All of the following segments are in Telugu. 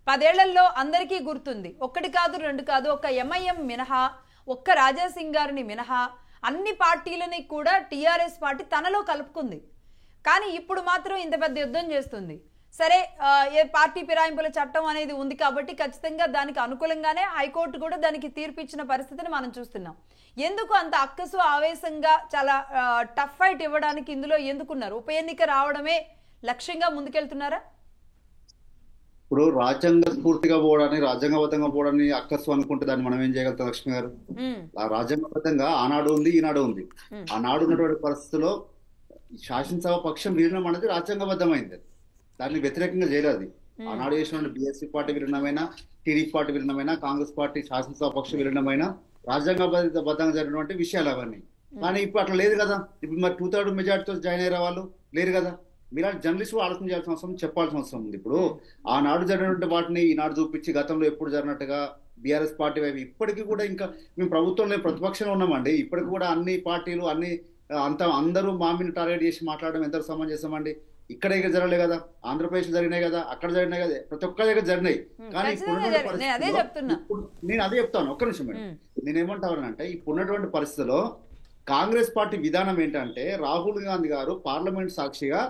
10 ఏళ్లలో అందరికీ గుర్తుంది. ఒక్కటి కాదు, రెండు కాదు, ఒక ఎంఐఎం మినహా, ఒక్క రాజాసింగ్ గారిని మినహా అన్ని పార్టీలని కూడా టీఆర్ఎస్ పార్టీ తనలో కలుపుకుంది. కానీ ఇప్పుడు మాత్రం ఇంత పెద్ద యుద్ధం చేస్తుంది. సరే, ఏ పార్టీ ఫిరాయింపుల చట్టం అనేది ఉంది కాబట్టి ఖచ్చితంగా దానికి అనుకూలంగానే హైకోర్టు కూడా దానికి తీర్పు ఇచ్చిన పరిస్థితిని మనం చూస్తున్నాం. ఎందుకు అంత అక్కసు ఆవేశంగా చాలా టఫ్ ఫైట్ ఇవ్వడానికి ఇందులో ఎందుకున్నారు? ఉప ఎన్నిక రావడమే లక్ష్యంగా ముందుకెళ్తున్నారా? ఇప్పుడు రాజ్యాంగ స్ఫూర్తిగా పోవడాన్ని, రాజ్యాంగబద్ధంగా పోవడాన్ని అక్కసు అనుకుంటే దాన్ని మనం ఏం చేయగలుగుతాం లక్ష్మి గారు? ఆ రాజ్యాంగబద్ధంగా ఆనాడు ఉంది, ఈనాడు ఉంది. ఆనాడు ఉన్నటువంటి పరిస్థితుల్లో శాసనసభ పక్షం విలీనం అనేది రాజ్యాంగబద్ధమైంది. దాన్ని వ్యతిరేకంగా చేయలేదు. ఆనాడు చేసిన బీఎస్పీ పార్టీ విలీనమైన, టీడీపీ పార్టీ విలీనమైన, కాంగ్రెస్ పార్టీ శాసనసభ పక్ష విలీనమైన రాజ్యాంగబద్ధంగా జరిగినటువంటి విషయాలు అవన్నీ. కానీ ఇప్పుడు అట్లా లేదు కదా. ఇప్పుడు మరి 2/3 మెజార్టీతో జాయిన్ అయ్యే వాళ్ళు లేరు కదా. మీలాంటి జర్నలిస్టు ఆలోచన చేయాల్సిన అవసరం, చెప్పాల్సిన అవసరం ఉంది. ఇప్పుడు ఆనాడు జరిగినటువంటి వాటిని ఈనాడు చూపించి గతంలో ఎప్పుడు జరిగినట్టుగా బీఆర్ఎస్ పార్టీ వైపు ఇప్పటికీ కూడా ఇంకా మేము ప్రభుత్వంలో ప్రతిపక్షంలో ఉన్నామండి. ఇప్పటికి కూడా అన్ని పార్టీలు అందరూ మామిని టార్గెట్ చేసి మాట్లాడడం ఎంత సమంజసమండి? ఇక్కడ జరగలే కదా, ఆంధ్రప్రదేశ్ జరిగినాయి కదా, అక్కడ జరిగినాయి కదా, ప్రతి ఒక్క దగ్గర జరిగినాయి. కానీ నేను అదే చెప్తాను, ఒక్క నిమిషం మేడం. నేనేమంటానంటే ఇప్పుడున్నటువంటి పరిస్థితుల్లో కాంగ్రెస్ పార్టీ విధానం ఏంటంటే, రాహుల్ గాంధీ గారు పార్లమెంట్ సాక్షిగా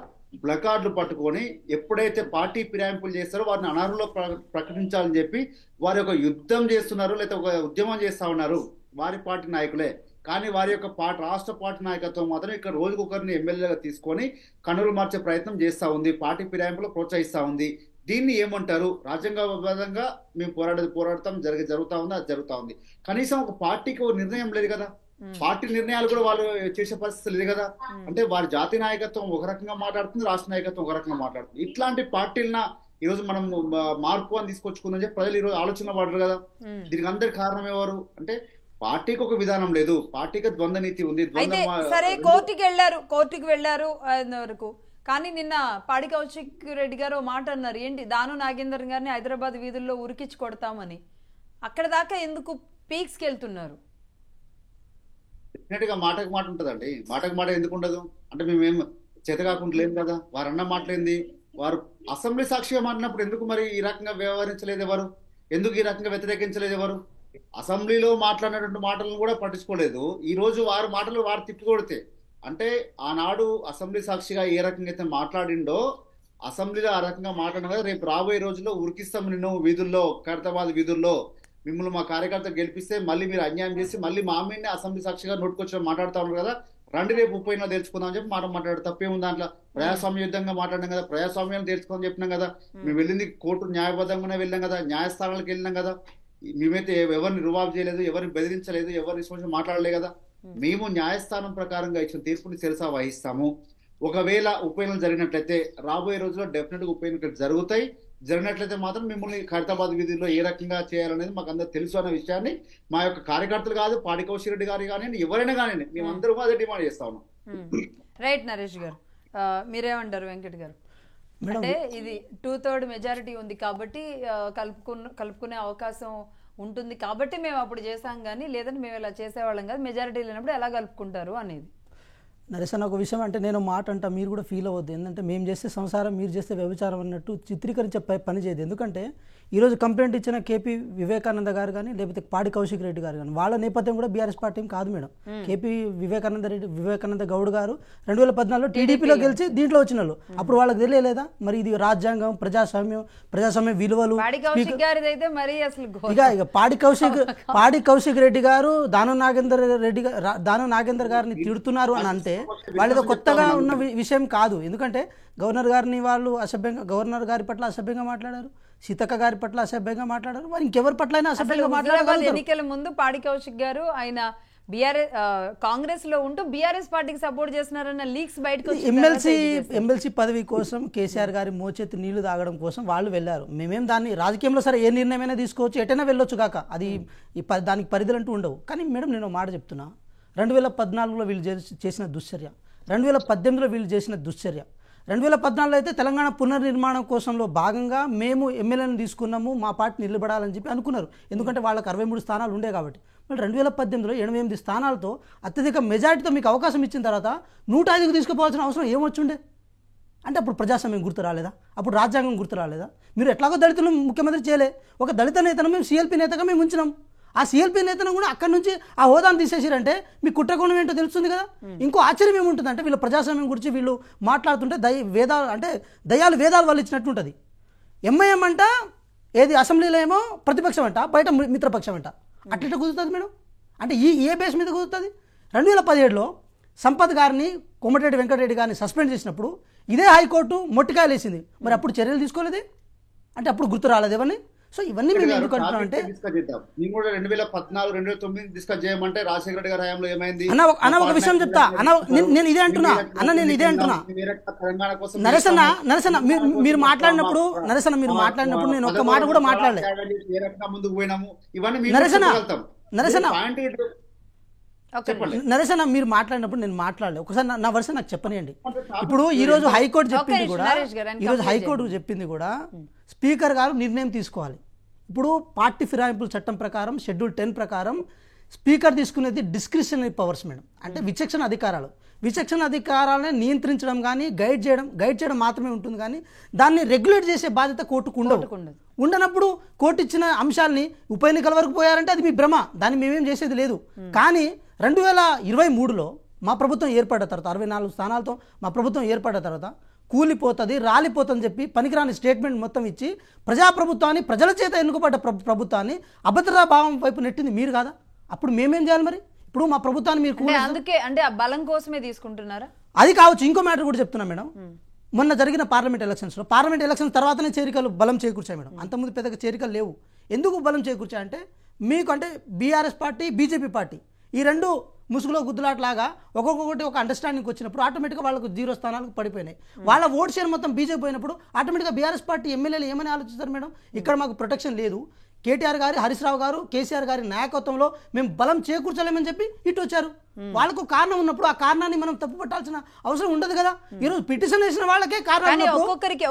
ప్లకార్డులు పట్టుకొని ఎప్పుడైతే పార్టీ ఫిరాయింపులు చేస్తారో వారిని అనర్హులో ప్రకటించాలని చెప్పి వారి యొక్క యుద్ధం చేస్తున్నారు, లేకపోతే ఒక ఉద్యమం చేస్తా ఉన్నారు వారి పార్టీ నాయకులే. కానీ వారి యొక్క రాష్ట్ర పార్టీ నాయకత్వం మాత్రం ఇక్కడ రోజుకొకరిని ఎమ్మెల్యేగా తీసుకొని కన్నులు మార్చే ప్రయత్నం చేస్తూ ఉంది, పార్టీ ఫిరాయింపులు ప్రోత్సహిస్తూ ఉంది. దీన్ని ఏమంటారు? రాజ్యాంగబద్ధంగా మేము పోరాడతాం, జరుగుతూ ఉంది, అది జరుగుతూ ఉంది. కనీసం ఒక పార్టీకి ఒక నిర్ణయం లేదు కదా. పార్టీ నిర్ణయాలు కూడా వాళ్ళు చేసే పరిస్థితి లేదు కదా. అంటే వారి జాతీయ నాయకత్వం ఒక రకంగా మాట్లాడుతుంది, రాష్ట్ర నాయకత్వం ఒక రకంగా మాట్లాడుతుంది. ఇట్లాంటి పార్టీలన ఈ రోజు మనం మార్పు అని తీసుకొచ్చుకుందని చెప్పి ప్రజలు ఈ రోజు ఆలోచన పడరు కదా. దీనికి అందరికి కారణం ఎవరు అంటే, పార్టీకి ఒక విధానం లేదు, పార్టీకి ద్వంద్వ నీతి ఉంది. సరే, కోర్టుకి వెళ్ళారు వరకు. కానీ నిన్న పాడి కౌశిక్ రెడ్డి గారు మాట అన్నారు, ఏంటి దాను నాగేందర్ గారిని హైదరాబాద్ వీధుల్లో ఉరికించి కొడతామని. అక్కడ దాకా ఎందుకు పీక్స్కి వెళ్తున్నారు? డెఫినెట్ గా మాటకు మాట ఉంటుందండి. మాటకు మాట ఎందుకు ఉండదు అంటే, మేమేం చేత కాకుండా లేదు కదా. వారు అన్న మాటలేంది? వారు అసెంబ్లీ సాక్షిగా మాట్లాడినప్పుడు ఎందుకు మరి ఈ రకంగా వ్యవహరించలేదు ఎవరు? ఎందుకు ఈ రకంగా వ్యతిరేకించలేదు ఎవరు? అసెంబ్లీలో మాట్లాడినటువంటి మాటలను కూడా పట్టించుకోలేదు. ఈ రోజు వారి మాటలు వారు తిప్పికొడితే, అంటే ఆనాడు అసెంబ్లీ సాక్షిగా ఏ రకంగా అయితే మాట్లాడిండో, అసెంబ్లీలో ఆ రకంగా మాట్లాడిన కదా, రేపు రాబోయే రోజుల్లో ఉరికిస్తాం నిన్ను వీధుల్లో, ఖైరతాబాద్ వీధుల్లో, మిమ్మల్ని మా కార్యకర్త గెలిపిస్తే మళ్ళీ మీరు అన్యాయం చేసి మళ్ళీ మా అమ్మని అసెంబ్లీ సాక్షిగా నోటుకొచ్చి మాట్లాడుతూ ఉన్నారు కదా, రండి రేపు ఉపయోగంగా తెలుసుకుందాం అని చెప్పి మాట్లాడారు. తప్పేముంది దాంట్లో? ప్రజాస్వామ్యయుద్ధంగా మాట్లాడినాం కదా, ప్రజాస్వామ్యాన్ని తెలుసుకోని చెప్పినాం కదా. మేము వెళ్ళింది కోర్టు న్యాయబద్ధంగానే వెళ్ళాం కదా, న్యాయస్థానాలకు వెళ్ళినాం కదా. మేమైతే ఎవరిని రువాబు చేయలేదు, ఎవరిని బెదిరించలేదు, ఎవరిని ఇష్టం మాట్లాడలేదు కదా. మేము న్యాయస్థానం ప్రకారంగా ఇచ్చిన తీర్పుని శిరసా వహిస్తాము. ఒకవేళ ఉప ఎన్నికలు జరిగినట్లయితే రాబోయే రోజుల్లో డెఫినెట్ గా ఉప ఎన్నికలు జరుగుతాయి. జరిగినట్లయితే మాత్రం మిమ్మల్ని ఖైరతాబాద్ వీధిలో ఏ రకంగా చేయాలనేది మాకు అందరూ తెలుసు అన్న విషయాన్ని మా యొక్క కార్యకర్తలు కాదు, పాడి కౌశిక్ రెడ్డి గారు కానీ ఎవరైనా కానీ మేమందరూ అదే డిమాండ్ చేస్తా ఉన్నాం. రైట్ నరేష్ గారు, మీరేమంటారు? వెంకట్ గారు, అంటే ఇది 2/3 మెజారిటీ ఉంది కాబట్టి కలుపుకునే అవకాశం ఉంటుంది కాబట్టి మేము అప్పుడు చేసాం, కానీ లేదంటే మేము ఇలా చేసేవాళ్ళం కాదు, మెజారిటీ లేనప్పుడు ఎలా కలుపుకుంటారు అనేది. నరేష్ అన్న, ఒక విషయం అంటే నేను మాట అంటా, మీరు కూడా ఫీల్ అవ్వద్దు. ఏంటంటే మేము చేస్తే సంసారం, మీరు చేస్తే వ్యభిచారం అన్నట్టు చిత్రీకరించే పని చేయదు. ఎందుకంటే ఈరోజు కంప్లైంట్ ఇచ్చిన కేపీ వివేకానంద గారు కానీ, లేకపోతే పాడి కౌశిక్ రెడ్డి గారు కానీ, వాళ్ళ నేపథ్యం కూడా బీఆర్ఎస్ పార్టీ కాదు మేడం. కేపీ వివేకానంద గౌడ్ గారు 2014లో టీడీపీలో గెలిచి దీంట్లో వచ్చిన వాళ్ళు. అప్పుడు వాళ్ళకి తెలియలేదా మరి ఇది రాజ్యాంగం, ప్రజాస్వామ్య విలువలు? ఇక పాడి కౌశిక్ రెడ్డి గారు దాను నాగేందర్ గారిని తిడుతున్నారు అని అంటే వాళ్ళేదో కొత్తగా ఉన్న విషయం కాదు. ఎందుకంటే గవర్నర్ గారిని వాళ్ళు గవర్నర్ గారి పట్ల అసభ్యంగా మాట్లాడారు, సీతక్క గారి పట్ల అసభ్యంగా మాట్లాడారు, మరి ఇంకెవరి పట్ల అయినా అసభ్యంగా మాట్లాడారు. ఎన్నికల ముందు పాడి కౌశిక్ గారు ఆయన కాంగ్రెస్ లో ఉంటూ బీఆర్ఎస్ పార్టీకి సపోర్ట్ చేస్తున్నారన్న లీక్స్ బయటకు ఎమ్మెల్సీ పదవి కోసం కేసీఆర్ గారి మోచేతి నీళ్లు తాగడం కోసం వాళ్ళు వెళ్ళారు. మేమేం దాన్ని రాజకీయంలో సరే ఏ నిర్ణయమైనా తీసుకోవచ్చు, ఎటైనా వెళ్ళొచ్చు కాక, అది దానికి పరిధులు అంటూ ఉండవు. కానీ మేడం నేను మాట చెప్తున్నా, 2014లో వీళ్ళు చేసిన దుశ్చర్య, 2018లో వీళ్ళు చేసిన దుశ్చర్య, 2014లో అయితే తెలంగాణ పునర్నిర్మాణం కోసంలో భాగంగా మేము ఎమ్మెల్యేలను తీసుకున్నాము, మా పార్టీ నిలబడాలని చెప్పి అనుకున్నారు. ఎందుకంటే వాళ్ళకి 63 స్థానాలు ఉండే కాబట్టి. మరి 2018లో 88 స్థానాలతో అత్యధిక మెజార్టీతో మీకు అవకాశం ఇచ్చిన తర్వాత 105కు తీసుకుపోవాల్సిన అవసరం ఏమొచ్చుండే? అంటే అప్పుడు ప్రజాస్వామ్యం గుర్తు రాలేదా? అప్పుడు రాజ్యాంగం గుర్తు రాలేదా? మీరు ఎట్లాగో దళితులను ముఖ్యమంత్రి చేయలే, ఒక దళిత నేతను మేము సిఎల్పి నేతగా మేము ఉంచినాం. ఆ సిఎల్పి నేతను కూడా అక్కడి నుంచి ఆ హోదాను తీసేసారంటే మీ కుట్రకోణం ఏంటో తెలుస్తుంది కదా. ఇంకో ఆశ్చర్యం ఏముంటుందంటే వీళ్ళ ప్రజాస్వామ్యం గురించి వీళ్ళు మాట్లాడుతుంటే వేదాలు అంటే దయాలు వేదాలు వాళ్ళు ఇచ్చినట్టు ఉంటుంది. ఎంఐఎం అంట ఏది అసెంబ్లీలో ఏమో ప్రతిపక్షం అంట, బయట మిత్రపక్షం అంట. అట్లా కుదురుతుంది మేడం? అంటే ఏ బేస్ మీద కుదురుతుంది? 2017లో సంపత్ గారిని కోమటిరెడ్డి వెంకటరెడ్డి గారిని సస్పెండ్ చేసినప్పుడు ఇదే హైకోర్టు మొట్టికాయలు వేసింది. మరి అప్పుడు చర్యలు తీసుకోలేదే, అంటే అప్పుడు గుర్తు రాలేదు ఇవన్నీ. సో ఇవన్నీ మేము ఎందుకు అంటున్నాం అంటే మేము కూడా 2014, 2009 డిస్కస్ చేయమంటే రాజశేఖర రెడ్డి గారి హయాంలో ఏమైంది అన్న ఒక విషయం చెప్తా అన్న, నేను ఇదే అంటున్నా అన్న, నేను ఇదే అంటున్నా. నరసన్న మీరు మాట్లాడినప్పుడు నేను ఒక్క మాట కూడా మాట్లాడలేదు. ముందుకు పోయినాము ఇవన్నీ నరేసన్న మీరు మాట్లాడినప్పుడు నేను మాట్లాడలేదు. ఒకసారి నా వర్షం నాకు చెప్పనియండి. ఇప్పుడు ఈరోజు హైకోర్టు చెప్పింది కూడా స్పీకర్ గారు నిర్ణయం తీసుకోవాలి. ఇప్పుడు పార్టీ ఫిరాయింపుల చట్టం ప్రకారం షెడ్యూల్ 10 ప్రకారం స్పీకర్ తీసుకునేది డిస్క్రిషనరీ పవర్స్ మేడం, అంటే విచక్షణ అధికారాలను నియంత్రించడం కానీ గైడ్ చేయడం మాత్రమే ఉంటుంది. కానీ దాన్ని రెగ్యులేట్ చేసే బాధ్యత కోర్టుకు ఉండనప్పుడు కోర్టు ఇచ్చిన అంశాలని ఉప ఎన్నికల వరకు పోయారంటే అది మీ భ్రమ, దాన్ని మేమేం చేసేది లేదు. కానీ 2023లో మా ప్రభుత్వం ఏర్పడిన తర్వాత 64 స్థానాలతో మా ప్రభుత్వం ఏర్పడిన తర్వాత కూలిపోతుంది రాలిపోతుందని చెప్పి పనికిరాని స్టేట్మెంట్ మొత్తం ఇచ్చి ప్రజాప్రభుత్వాన్ని, ప్రజల చేత ఎన్నుకోబడ్డ ప్రభుత్వాన్ని అభద్రతా భావం వైపు నెట్టింది మీరు కాదా? అప్పుడు మేమేం చేయాలి మరి? ఇప్పుడు మా ప్రభుత్వాన్ని మీరు అందుకే అంటే ఆ బలం కోసమే తీసుకుంటున్నారా? అది కావచ్చు. ఇంకో మ్యాటర్ కూడా చెప్తున్నా మేడం. మొన్న జరిగిన పార్లమెంట్ ఎలక్షన్స్ తర్వాతనే చేరికలు బలం చేకూర్చాయి మేడం. అంతకుముందు పెద్దగా చేరికలు లేవు. ఎందుకు బలం చేకూర్చాయంటే మీకు అంటే బీఆర్ఎస్ పార్టీ, బీజేపీ పార్టీ ఈ రెండు ముసుగులో గుద్దులాట్లాగా ఒక్కొక్కటి ఒక అండర్స్టాండింగ్ వచ్చినప్పుడు ఆటోమేటిక్గా వాళ్ళకు 0 స్థానాలకు పడిపోయినాయి. వాళ్ళ ఓట్ షేర్ మొత్తం బీజేపీ పోయినప్పుడు ఆటోమేటిక్గా బీఆర్ఎస్ పార్టీ ఎమ్మెల్యేలు ఏమని ఆలోచిస్తారు మేడం? ఇక్కడ మాకు ప్రొటెక్షన్ లేదు, కేటీఆర్ గారు, హరీష్ రావు గారు, కేసీఆర్ గారి నాయకత్వంలో మేము బలం చేకూర్చలేమని చెప్పి ఇటు వచ్చారు. వాళ్ళకు కారణం ఉన్నప్పుడు ఆ కారణాన్ని మనం తప్పు పట్టాల్సిన అవసరం ఉండదు కదా. ఈరోజు పిటిషన్ వేసిన వాళ్ళకే కారణం.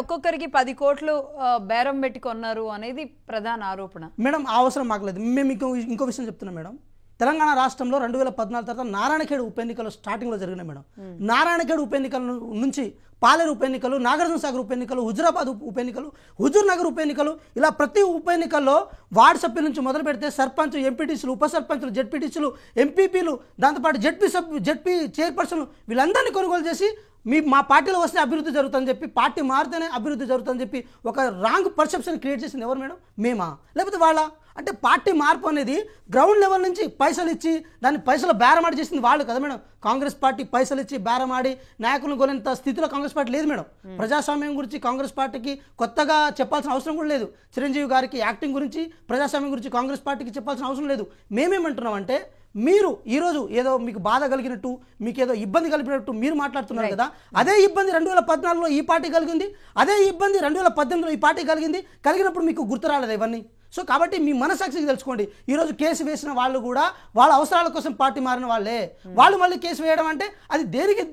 ఒక్కొక్కరికి 10 కోట్లు బేరం పెట్టి కొన్నారు అనేది ప్రధాన ఆరోపణ మేడం. ఆ అవసరం మాకు లేదు. మేము ఇంకో విషయం చెప్తున్నాం మేడం. తెలంగాణ రాష్ట్రంలో 2014 తర్వాత నారాయణఖేడ్ ఉప ఎన్నికలు స్టార్టింగ్లో జరిగినాయి మేడం. నారాయణఖేడ్ ఉప ఎన్నికల నుంచి పాలేరు ఉప ఎన్నికలు, నాగార్జున సాగర్ ఉప ఎన్నికలు, హుజురాబాద్ ఉప ఎన్నికలు, హుజూర్ నగర్ ఉప ఎన్నికలు, ఇలా ప్రతి ఉప ఎన్నికల్లో వార్డు సభ్యుల నుంచి మొదలు పెడితే సర్పంచ్, ఎంపీటీసీలు, ఉప సర్పంచులు, జెడ్పీటీసీలు, ఎంపీపీలు, దాంతోపాటు జెడ్పీ చైర్పర్సన్లు వీళ్ళందరినీ కొనుగోలు చేసి మా పార్టీలో వస్తే అభివృద్ధి జరుగుతుందని చెప్పి, పార్టీ మారితేనే అభివృద్ధి జరుగుతుందని చెప్పి ఒక రాంగ్ పర్సెప్షన్ క్రియేట్ చేసింది ఎవరు మేడం? మేమా లేకపోతే వాళ్ళ? అంటే పార్టీ మార్పు అనేది గ్రౌండ్ లెవెల్ నుంచి పైసలు ఇచ్చి దాన్ని పైసలు బేరమాడి చేసింది వాళ్ళు కదా మేడం. కాంగ్రెస్ పార్టీ పైసలు ఇచ్చి బేరమాడి నాయకులను కొనేంత స్థితిలో కాంగ్రెస్ పార్టీ లేదు మేడం. ప్రజాస్వామ్యం గురించి కాంగ్రెస్ పార్టీకి కొత్తగా చెప్పాల్సిన అవసరం కూడా లేదు. చిరంజీవి గారికి యాక్టింగ్ గురించి, ప్రజాస్వామ్యం గురించి కాంగ్రెస్ పార్టీకి చెప్పాల్సిన అవసరం లేదు. మేమేమంటున్నామంటే మీరు ఈరోజు ఏదో మీకు బాధ కలిగినట్టు, మీకు ఏదో ఇబ్బంది కలిపినట్టు మీరు మాట్లాడుతున్నారు కదా. అదే ఇబ్బంది 2014లో ఈ పార్టీ కలిగింది, అదే ఇబ్బంది 2018లో ఈ పార్టీ కలిగినప్పుడు మీకు గుర్తు రాలేదు ఇవన్నీ. సో కాబట్టి మీ మనసాక్షికి తెలుసుకోండి. ఈరోజు కేసు వేసిన వాళ్ళు కూడా వాళ్ళ అవసరాల కోసం పార్టీ మారిన వాళ్ళే. వాళ్ళు మళ్ళీ కేసు వేయడం అంటే అది దేనికి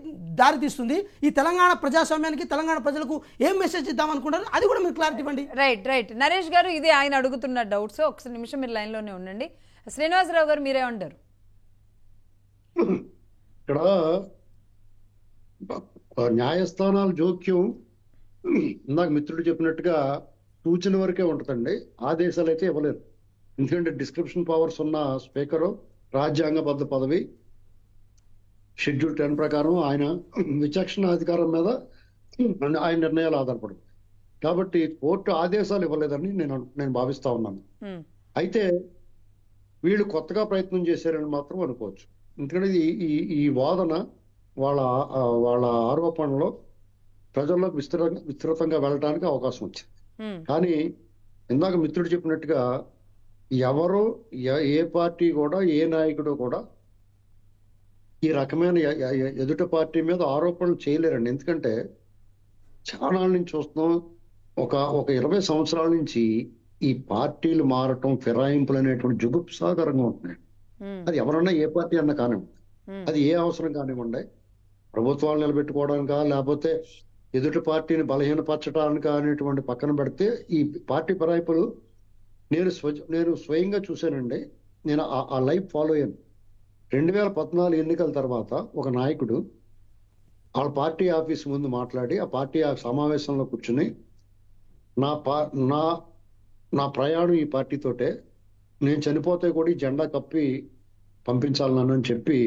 దారి తీస్తుంది? ఈ తెలంగాణ ప్రజాస్వామ్యానికి, తెలంగాణ ప్రజలకు ఏం మెసేజ్ ఇద్దాం అనుకుంటారు అది కూడా మీరు క్లారిటీ ఇవ్వండి. రైట్ నరేష్ గారు, ఇది ఆయన అడుగుతున్న డౌట్స్. ఒక నిమిషం మీరు లైన్లోనే ఉండండి. శ్రీనివాసరావు గారు మీరేమంటారు? ఇక్కడ న్యాయస్థానాల జోక్యం ఇందాక మిత్రుడు చెప్పినట్టుగా సూచన వరకే ఉంటుందండి, ఆదేశాలు అయితే ఇవ్వలేరు. ఎందుకంటే డిస్క్రిప్షన్ పవర్స్ ఉన్న స్పీకరు, రాజ్యాంగబద్ధ పదవి, షెడ్యూల్ 10 ప్రకారం ఆయన విచక్షణ అధికారం మీద ఆయన నిర్ణయాలు ఆధారపడతాయి. కాబట్టి కోర్టు ఆదేశాలు ఇవ్వలేదని నేను భావిస్తా ఉన్నాను. అయితే వీళ్ళు కొత్తగా ప్రయత్నం చేశారని మాత్రం అనుకోవచ్చు. ఎందుకంటే ఈ వాదన వాళ్ళ ఆరోపణలో ప్రజల్లోకి విస్తృతంగా వెళ్ళడానికి అవకాశం వచ్చింది. కానీ ఇందాక మిత్రుడు చెప్పినట్టుగా ఎవరు, ఏ పార్టీ కూడా, ఏ నాయకుడు కూడా ఈ రకమైన ఎదుటి పార్టీ మీద ఆరోపణలు చేయలేరండి. ఎందుకంటే చాలా నుంచి చూస్తున్నాం, ఒక 20 సంవత్సరాల నుంచి ఈ పార్టీలు మారటం, ఫిరాయింపులు అనేటువంటి జుగుప్సాకరంగా ఉంటున్నాయి. అది ఎవరన్నా ఏ పార్టీ అన్నా కానివ్వండి, అది ఏ అవసరం కానివ్వండి, ప్రభుత్వాలు నిలబెట్టుకోవడానికా లేకపోతే ఎదుటి పార్టీని బలహీనపరచడానికి అనేటువంటి పక్కన పెడితే ఈ పార్టీ ఫిరాయింపులు నేను స్వయంగా చూశానండి. నేను ఆ లైఫ్ ఫాలో అయ్యాను. 2014 ఎన్నికల తర్వాత ఒక నాయకుడు వాళ్ళ పార్టీ ఆఫీస్ ముందు మాట్లాడి ఆ పార్టీ సమావేశంలో కూర్చుని నా నా నా ప్రయాణం ఈ పార్టీతోటే, నేను చనిపోతే కూడా ఈ జెండా కప్పి పంపించాలి నన్ను అని చెప్పి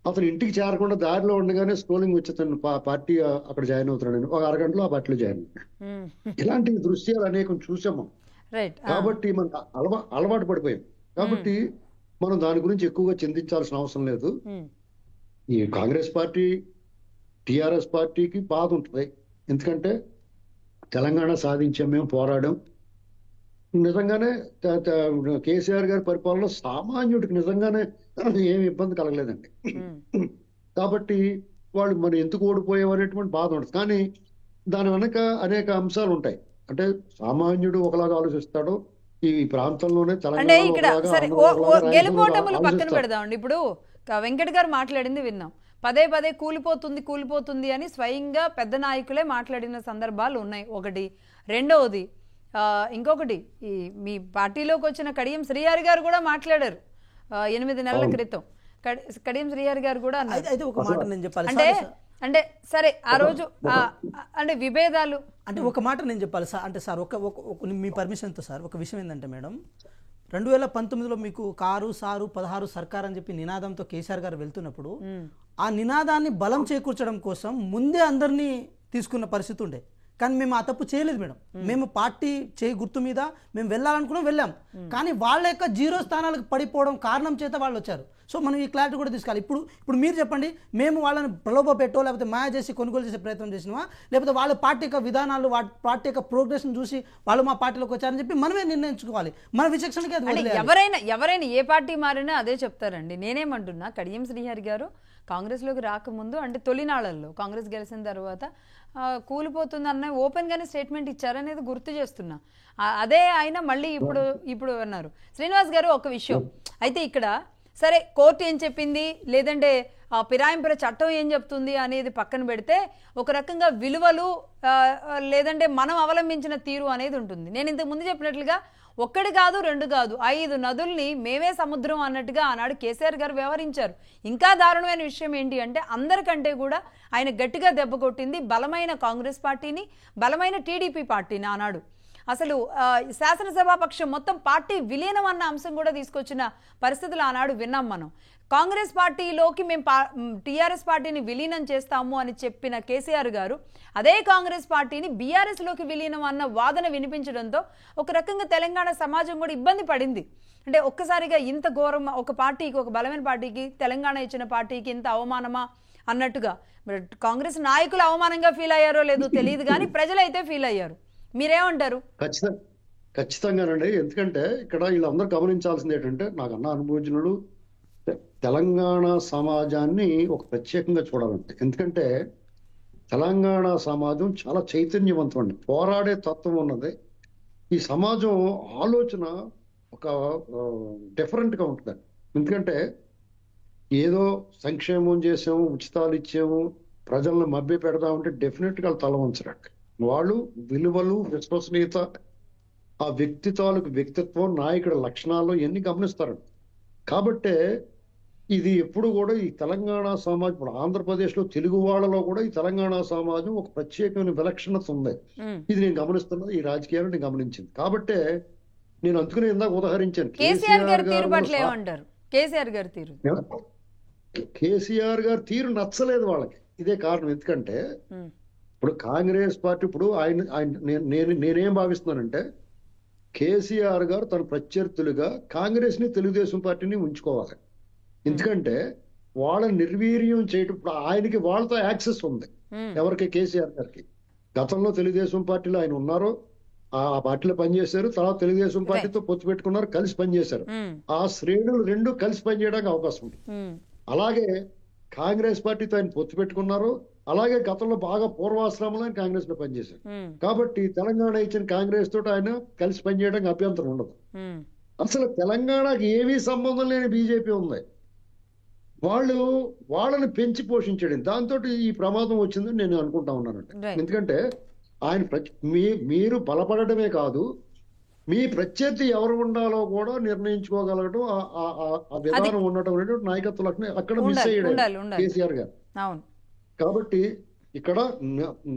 అతను ఇంటికి చేరకుండా దారిలో ఉండగానే స్క్రోలింగ్ వచ్చి అతను పార్టీ అక్కడ జాయిన్ అవుతున్నాడు. ఒక అరగంటలో ఆ పార్టీలో జాయిన్ అవుతాడు. ఇలాంటి దృశ్యాలు అనేకం చూసాము. కాబట్టి మనకు అలవాటు పడిపోయాం. కాబట్టి మనం దాని గురించి ఎక్కువగా చింతించాల్సిన అవసరం లేదు. ఈ కాంగ్రెస్ పార్టీ టిఆర్ఎస్ పార్టీకి బాధ ఉంటుంది. ఎందుకంటే తెలంగాణ సాధించాం, మేము పోరాడాం. నిజంగానే కేసీఆర్ గారి పరిపాలన సామాన్యుడికి నిజంగానే ఏమి ఇబ్బంది కలగలేదండి. కాబట్టి వాళ్ళు మరి ఎందుకు ఓడిపోయావు అనేటువంటి బాధ ఉంటుంది. కానీ దాని వెనక అనేక అంశాలు ఉంటాయి. అంటే సామాన్యుడు ఒకలాగా ఆలోచిస్తాడు, ఈ ప్రాంతంలోనే అంటే ఇక్కడ సరే గెలుపోటములు పక్కన పెడదామండి. ఇప్పుడు వెంకట్ గారు మాట్లాడింది విన్నాం, పదే పదే కూలిపోతుంది అని స్వయంగా పెద్ద నాయకులే మాట్లాడిన సందర్భాలు ఉన్నాయి. ఒకటి. రెండవది ఇంకొకటి, ఈ మీ పార్టీలోకి వచ్చిన కడియం శ్రీహరి గారు కూడా మాట్లాడారు 8 నెలల క్రితం. కడియం శ్రీహరి గారు కూడా అన్నారు. అంటే సరే ఆ రోజు అంటే విభేదాలు అంటే ఒక మాట నేను చెప్పాలి సార్. అంటే సార్ మీ పర్మిషన్తో సార్ ఒక విషయం ఏంటంటే మేడం, 2019లో మీకు కారు సారు 16 సర్కార్ అని చెప్పి నినాదంతో కేసీఆర్ గారు వెళ్తున్నప్పుడు ఆ నినాదాన్ని బలం చేకూర్చడం కోసం ముందే అందరినీ తీసుకున్న పరిస్థితి ఉండే. కానీ మేము ఆ తప్పు చేయలేదు మేడం. మేము పార్టీ చేయి గుర్తు మీద మేము వెళ్ళాలనుకున్నాం, వెళ్ళాం. కానీ వాళ్ళ యొక్క 0 స్థానాలకు పడిపోవడం కారణం చేత వాళ్ళు వచ్చారు. సో మనం ఈ క్లారిటీ కూడా తీసుకోవాలి. ఇప్పుడు మీరు చెప్పండి, మేము వాళ్ళని ప్రలోభ పెట్టో లేకపోతే మాయ చేసి కొనుగోలు చేసే ప్రయత్నం చేసినావా, లేకపోతే వాళ్ళ పార్టీ యొక్క విధానాలు పార్టీ యొక్క ప్రోగ్రెస్ని చూసి వాళ్ళు మా పార్టీలోకి వచ్చారని చెప్పి మనమే నిర్ణయించుకోవాలి. మన విచక్షణకి అది ఎవరైనా ఏ పార్టీ మారినా అదే చెప్తారండి. నేనేమంటున్నా, కడియం శ్రీహరి గారు కాంగ్రెస్లోకి రాకముందు అంటే తొలినాళ్లలో కాంగ్రెస్ గెలిచిన తర్వాత కూలిపోతుందన్న ఓపెన్గానే స్టేట్మెంట్ ఇచ్చారనేది గుర్తు చేస్తున్నా. అదే ఆయన మళ్ళీ ఇప్పుడు అన్నారు. శ్రీనివాస్ గారు ఒక విషయం అయితే ఇక్కడ సరే కోర్టు ఏం చెప్పింది లేదంటే ఫిరాయింపుల చట్టం ఏం చెప్తుంది అనేది పక్కన పెడితే ఒక రకంగా విలువలు లేదంటే మనం అవలంబించిన తీరు అనేది ఉంటుంది. నేను ఇంతకు ముందు చెప్పినట్లుగా 1 కాదు 2 కాదు 5 నదుల్ని మేమే సముద్రం అన్నట్టుగా ఆనాడు కేసీఆర్ గారు వ్యవహరించారు. ఇంకా దారుణమైన విషయం ఏంటి అంటే అందరికంటే కూడా ఆయన గట్టిగా దెబ్బ కొట్టింది బలమైన కాంగ్రెస్ పార్టీని, బలమైన టీడీపీ పార్టీని. ఆనాడు అసలు శాసనసభాపక్షం మొత్తం పార్టీ విలీనం అన్న అంశం కూడా తీసుకొచ్చిన పరిస్థితులు ఆనాడు విన్నాం మనం. కాంగ్రెస్ పార్టీలోకి మేము టీఆర్ఎస్ పార్టీని విలీనం చేస్తాము అని చెప్పిన కేసీఆర్ గారు అదే కాంగ్రెస్ పార్టీని బీఆర్ఎస్లోకి విలీనం అన్న వాదన వినిపించడంతో ఒక రకంగా తెలంగాణ సమాజం కూడా ఇబ్బంది పడింది. అంటే ఒక్కసారిగా ఇంత ఘోరం ఒక పార్టీకి, ఒక బలమైన పార్టీకి, తెలంగాణ ఇచ్చిన పార్టీకి ఇంత అవమానమా అన్నట్టుగా. మరి కాంగ్రెస్ నాయకులు అవమానంగా ఫీల్ అయ్యారో లేదో తెలియదు కానీ ప్రజలైతే ఫీల్ అయ్యారు. మీరేమంటారు? ఖచ్చితంగానండి. ఎందుకంటే ఇక్కడ వీళ్ళందరూ గమనించాల్సింది ఏంటంటే, నాకు అన్న అనుభవజ్ఞులు తెలంగాణ సమాజాన్ని ఒక ప్రత్యేకంగా చూడాలంటే, ఎందుకంటే తెలంగాణ సమాజం చాలా చైతన్యవంతం అండి, పోరాడే తత్వం ఉన్నది. ఈ సమాజం ఆలోచన ఒక డిఫరెంట్గా ఉంటుంది. ఎందుకంటే ఏదో సంక్షేమం చేసాము, ఉచితాలు ఇచ్చాము, ప్రజలను మభ్య పెడదామంటే డెఫినెట్గా తల వంచరండి. వాళ్ళు విలువలు, విశ్వసనీయత, ఆ వ్యక్తిత్వం, నాయకుడి లక్షణాలు ఎన్ని గమనిస్తారండి. కాబట్టే ఇది ఎప్పుడు కూడా ఈ తెలంగాణ సమాజం, ఇప్పుడు ఆంధ్రప్రదేశ్లో తెలుగు వాళ్ళలో కూడా ఈ తెలంగాణ సమాజం ఒక ప్రత్యేకమైన విలక్షణత ఉంది. ఇది నేను గమనిస్తున్నది, ఈ రాజకీయాలు నేను గమనించింది. కాబట్టే నేను అందుకనే ఇందాక ఉదాహరించాను కేసీఆర్ గారి తీరు నచ్చలేదు వాళ్ళకి. ఇదే కారణం. ఎందుకంటే ఇప్పుడు కాంగ్రెస్ పార్టీ ఇప్పుడు నేనేం భావిస్తున్నానంటే, కేసీఆర్ గారు తన ప్రత్యర్థులుగా కాంగ్రెస్ ని, తెలుగుదేశం పార్టీని ఉంచుకోవాలి. ఎందుకంటే వాళ్ళని నిర్వీర్యం చేయటం, ఇప్పుడు ఆయనకి వాళ్ళతో యాక్సెస్ ఉంది. ఎవరికి? కేసీఆర్ గారికి. గతంలో తెలుగుదేశం పార్టీలో ఆయన ఉన్నారు, ఆ పార్టీలో పనిచేశారు, తర్వాత తెలుగుదేశం పార్టీతో పొత్తు పెట్టుకున్నారు, కలిసి పనిచేశారు. ఆ శ్రేణులు రెండు కలిసి పనిచేయడానికి అవకాశం ఉంది. అలాగే కాంగ్రెస్ పార్టీతో ఆయన పొత్తు పెట్టుకున్నారు, అలాగే గతంలో బాగా పూర్వాశ్రమంలో ఆయన కాంగ్రెస్ లో పనిచేశారు. కాబట్టి తెలంగాణ ఇచ్చిన కాంగ్రెస్ తోటి ఆయన కలిసి పనిచేయడానికి అభ్యంతరం ఉండదు. అసలు తెలంగాణకి ఏమీ సంబంధం లేని బీజేపీ ఉంది. వాళ్ళని పెంచి పోషించడం, దాంతో ఈ ప్రమాదం వచ్చిందని నేను అనుకుంటా ఉన్నానండి. ఎందుకంటే ఆయన మీరు బలపడటమే కాదు, మీ ప్రత్యర్థి ఎవరు ఉండాలో కూడా నిర్ణయించుకోగలగడం, ఆ విధానం ఉండటం అనేటువంటి నాయకత్వ లక్షణం అక్కడ మిస్ అయ్యాడు కేసీఆర్ గారు. కాబట్టి ఇక్కడ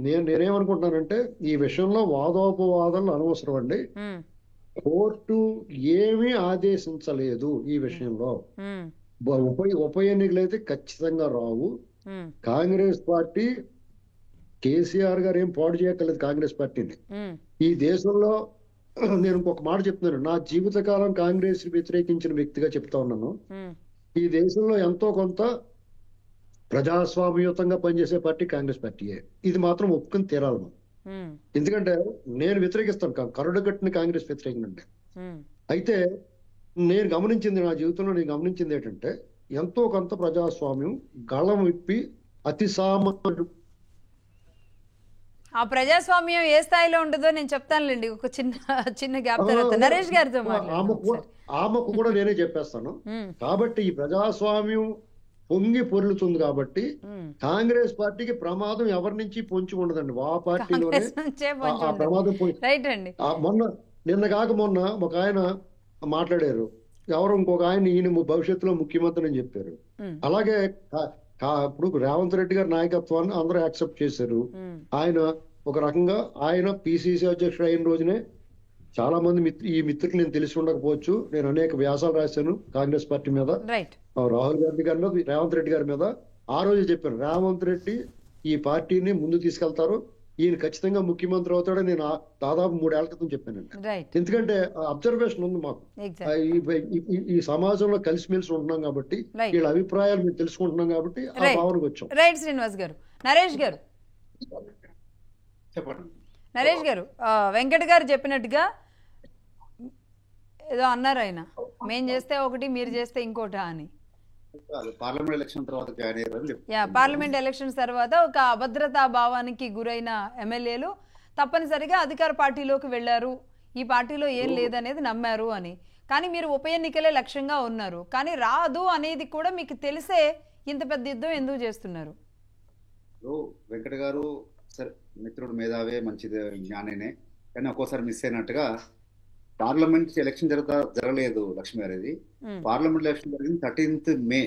నేనేమనుకుంటున్నానంటే ఈ విషయంలో వాదోపవాదాలు అనవసరం అండి. కోర్టు ఏమీ ఆదేశించలేదు ఈ విషయంలో. ఉప ఎన్నికలు అయితే ఖచ్చితంగా రావు. కాంగ్రెస్ పార్టీ కేసీఆర్ గారు ఏం పాడు చేయక్కర్లేదు కాంగ్రెస్ పార్టీని. ఈ దేశంలో నేను ఇంకొక మాట చెప్తున్నాను, నా జీవితకాలం కాంగ్రెస్ వ్యతిరేకించిన వ్యక్తిగా చెప్తా ఉన్నాను. ఈ దేశంలో ఎంతో కొంత ప్రజాస్వామ్యయుతంగా పనిచేసే పార్టీ కాంగ్రెస్ పార్టీయే. ఇది మాత్రం ఒప్పుకొని తీరాలి మనం. ఎందుకంటే నేను వ్యతిరేకిస్తాను, కరుడు కట్టిన కాంగ్రెస్ వ్యతిరేకంగా. అయితే నేను గమనించింది, నా జీవితంలో నేను గమనించింది ఏంటంటే ఎంతో కొంత ప్రజాస్వామ్యం గళం విప్పి అతి సామాన్యుడు. ఆ ప్రజాస్వామ్యం ఏ స్థాయిలో ఉంటుందో నేను చెప్తానులేండి ఒక చిన్న గ్యాప్ తర్వాత నరేష్ గారితో ఆమెకు కూడా నేనే చెప్పేస్తాను. కాబట్టి ఈ ప్రజాస్వామ్యం పొంగి పొర్లుతుంది కాబట్టి కాంగ్రెస్ పార్టీకి ప్రమాదం ఎవరి నుంచి పొంచి ఉండదండి, ఆ పార్టీలోనే ఆ ప్రమాదం పోయి. నిన్న కాక మొన్న ఒక ఆయన మాట్లాడారు, ఎవరు ఇంకొక ఆయన ఈయన భవిష్యత్తులో ముఖ్యమంత్రి అని చెప్పారు. అలాగే ఇప్పుడు రేవంత్ రెడ్డి గారి నాయకత్వాన్ని అందరూ యాక్సెప్ట్ చేశారు. ఆయన ఒక రకంగా ఆయన పిసిసి అధ్యక్షుడు అయిన రోజునే చాలా మంది ఈ మిత్రులు నేను తెలిసి ఉండకపోవచ్చు, నేను అనేక వ్యాసాలు రాశాను కాంగ్రెస్ పార్టీ మీద, రాహుల్ గాంధీ గారి మీద, రేవంత్ రెడ్డి గారి మీద. ఆ రోజు చెప్పాను రేవంత్ రెడ్డి ఈ పార్టీని ముందు తీసుకెళ్తారు, ఈయన ఖచ్చితంగా ముఖ్యమంత్రి అవుతాడని నేను దాదాపు 3 ఏళ్ల క్రితం చెప్పానండి. ఎందుకంటే అబ్జర్వేషన్ ఉంది మాకు, ఈ సమాజంలో కలిసిమెలిసి ఉంటున్నాం కాబట్టి, వీళ్ళ అభిప్రాయాలు మేము తెలుసుకుంటున్నాం కాబట్టి ఆ భావనకు వచ్చాం. రైట్ శ్రీనివాస్ గారు. నరేష్ గారు చెప్పండి. నరేష్ గారు, వెంకట్ గారు చెప్పినట్టుగా ఏదో అన్నారు ఆయన, మేం చేస్తే ఒకటి మీరు చేస్తే ఇంకోటా అని. పార్లమెంట్ ఎలక్షన్ తర్వాత జాయిన్ అయ్యారు. పార్లమెంట్ ఎలక్షన్స్ తర్వాత ఒక అభద్రతా భావానికి గురైన ఎమ్మెల్యేలు తప్పనిసరిగా అధికార పార్టీలోకి వెళ్లారు, ఈ పార్టీలో ఏం లేదనేది నమ్మారు అని. కానీ మీరు ఉప ఎన్నికలే లక్ష్యంగా ఉన్నారు, కానీ రాదు అనేది కూడా మీకు తెలిసే ఇంత పెద్ద యుద్ధం ఎందుకు చేస్తున్నారు? వెంకట గారు సరే మిత్రుడు, మేధావే, మంచిది, జ్ఞానేనే, కానీ ఒక్కోసారి మిస్ అయినట్టుగా పార్లమెంట్ ఎలక్షన్ జరగలేదు లక్ష్మి గారిది. పార్లమెంట్ ఎలక్షన్ జరిగింది 13th May.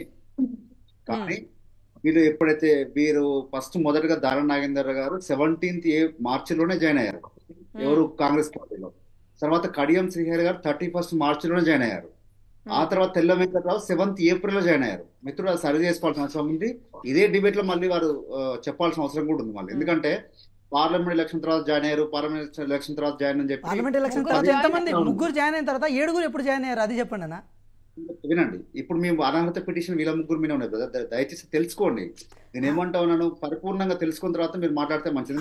కానీ మీరు ఎప్పుడైతే ఫస్ట్ మొదటగా దారా నాగేందర్ గారు 17th March జాయిన్ అయ్యారు, ఎవరు కాంగ్రెస్ పార్టీలో. తర్వాత కడియం శ్రీహరి గారు 31st March జాయిన్ అయ్యారు. ఆ తర్వాత తెల్ల వెంకటరావు 7th April జాయిన్ అయ్యారు. మిత్రుడు అది సరి చేసుకోవాల్సిన అవసరం ఉంది. ఇదే డిబేట్ లో మళ్ళీ వారు చెప్పాల్సిన అవసరం కూడా ఉంది మళ్ళీ, ఎందుకంటే పార్లమెంట్ ఎలక్షన్ తర్వాత జాయిన్ అయ్యారు, పార్లమెంట్ ఎలక్షన్ తర్వాత జాయిన్ అని చెప్పి. పార్లమెంట్ ఎలక్షన్ తర్వాత ఎంతమంది? 3 జాయిన్ అయిన తర్వాత 7 ఎప్పుడు జాయిన్ అయ్యారు అది చెప్పండి అన్న. వినండి, ఇప్పుడు మేము అనర్హత పిటిషన్ వీళ్ళ 3 మీద ఉన్నాయి బ్రదర్, దయచేసి తెలుసుకోండి. నేను ఏమంటా ఉన్నాను పరిపూర్ణంగా తెలుసుకున్న తర్వాత మీరు మాట్లాడితే మంచిది.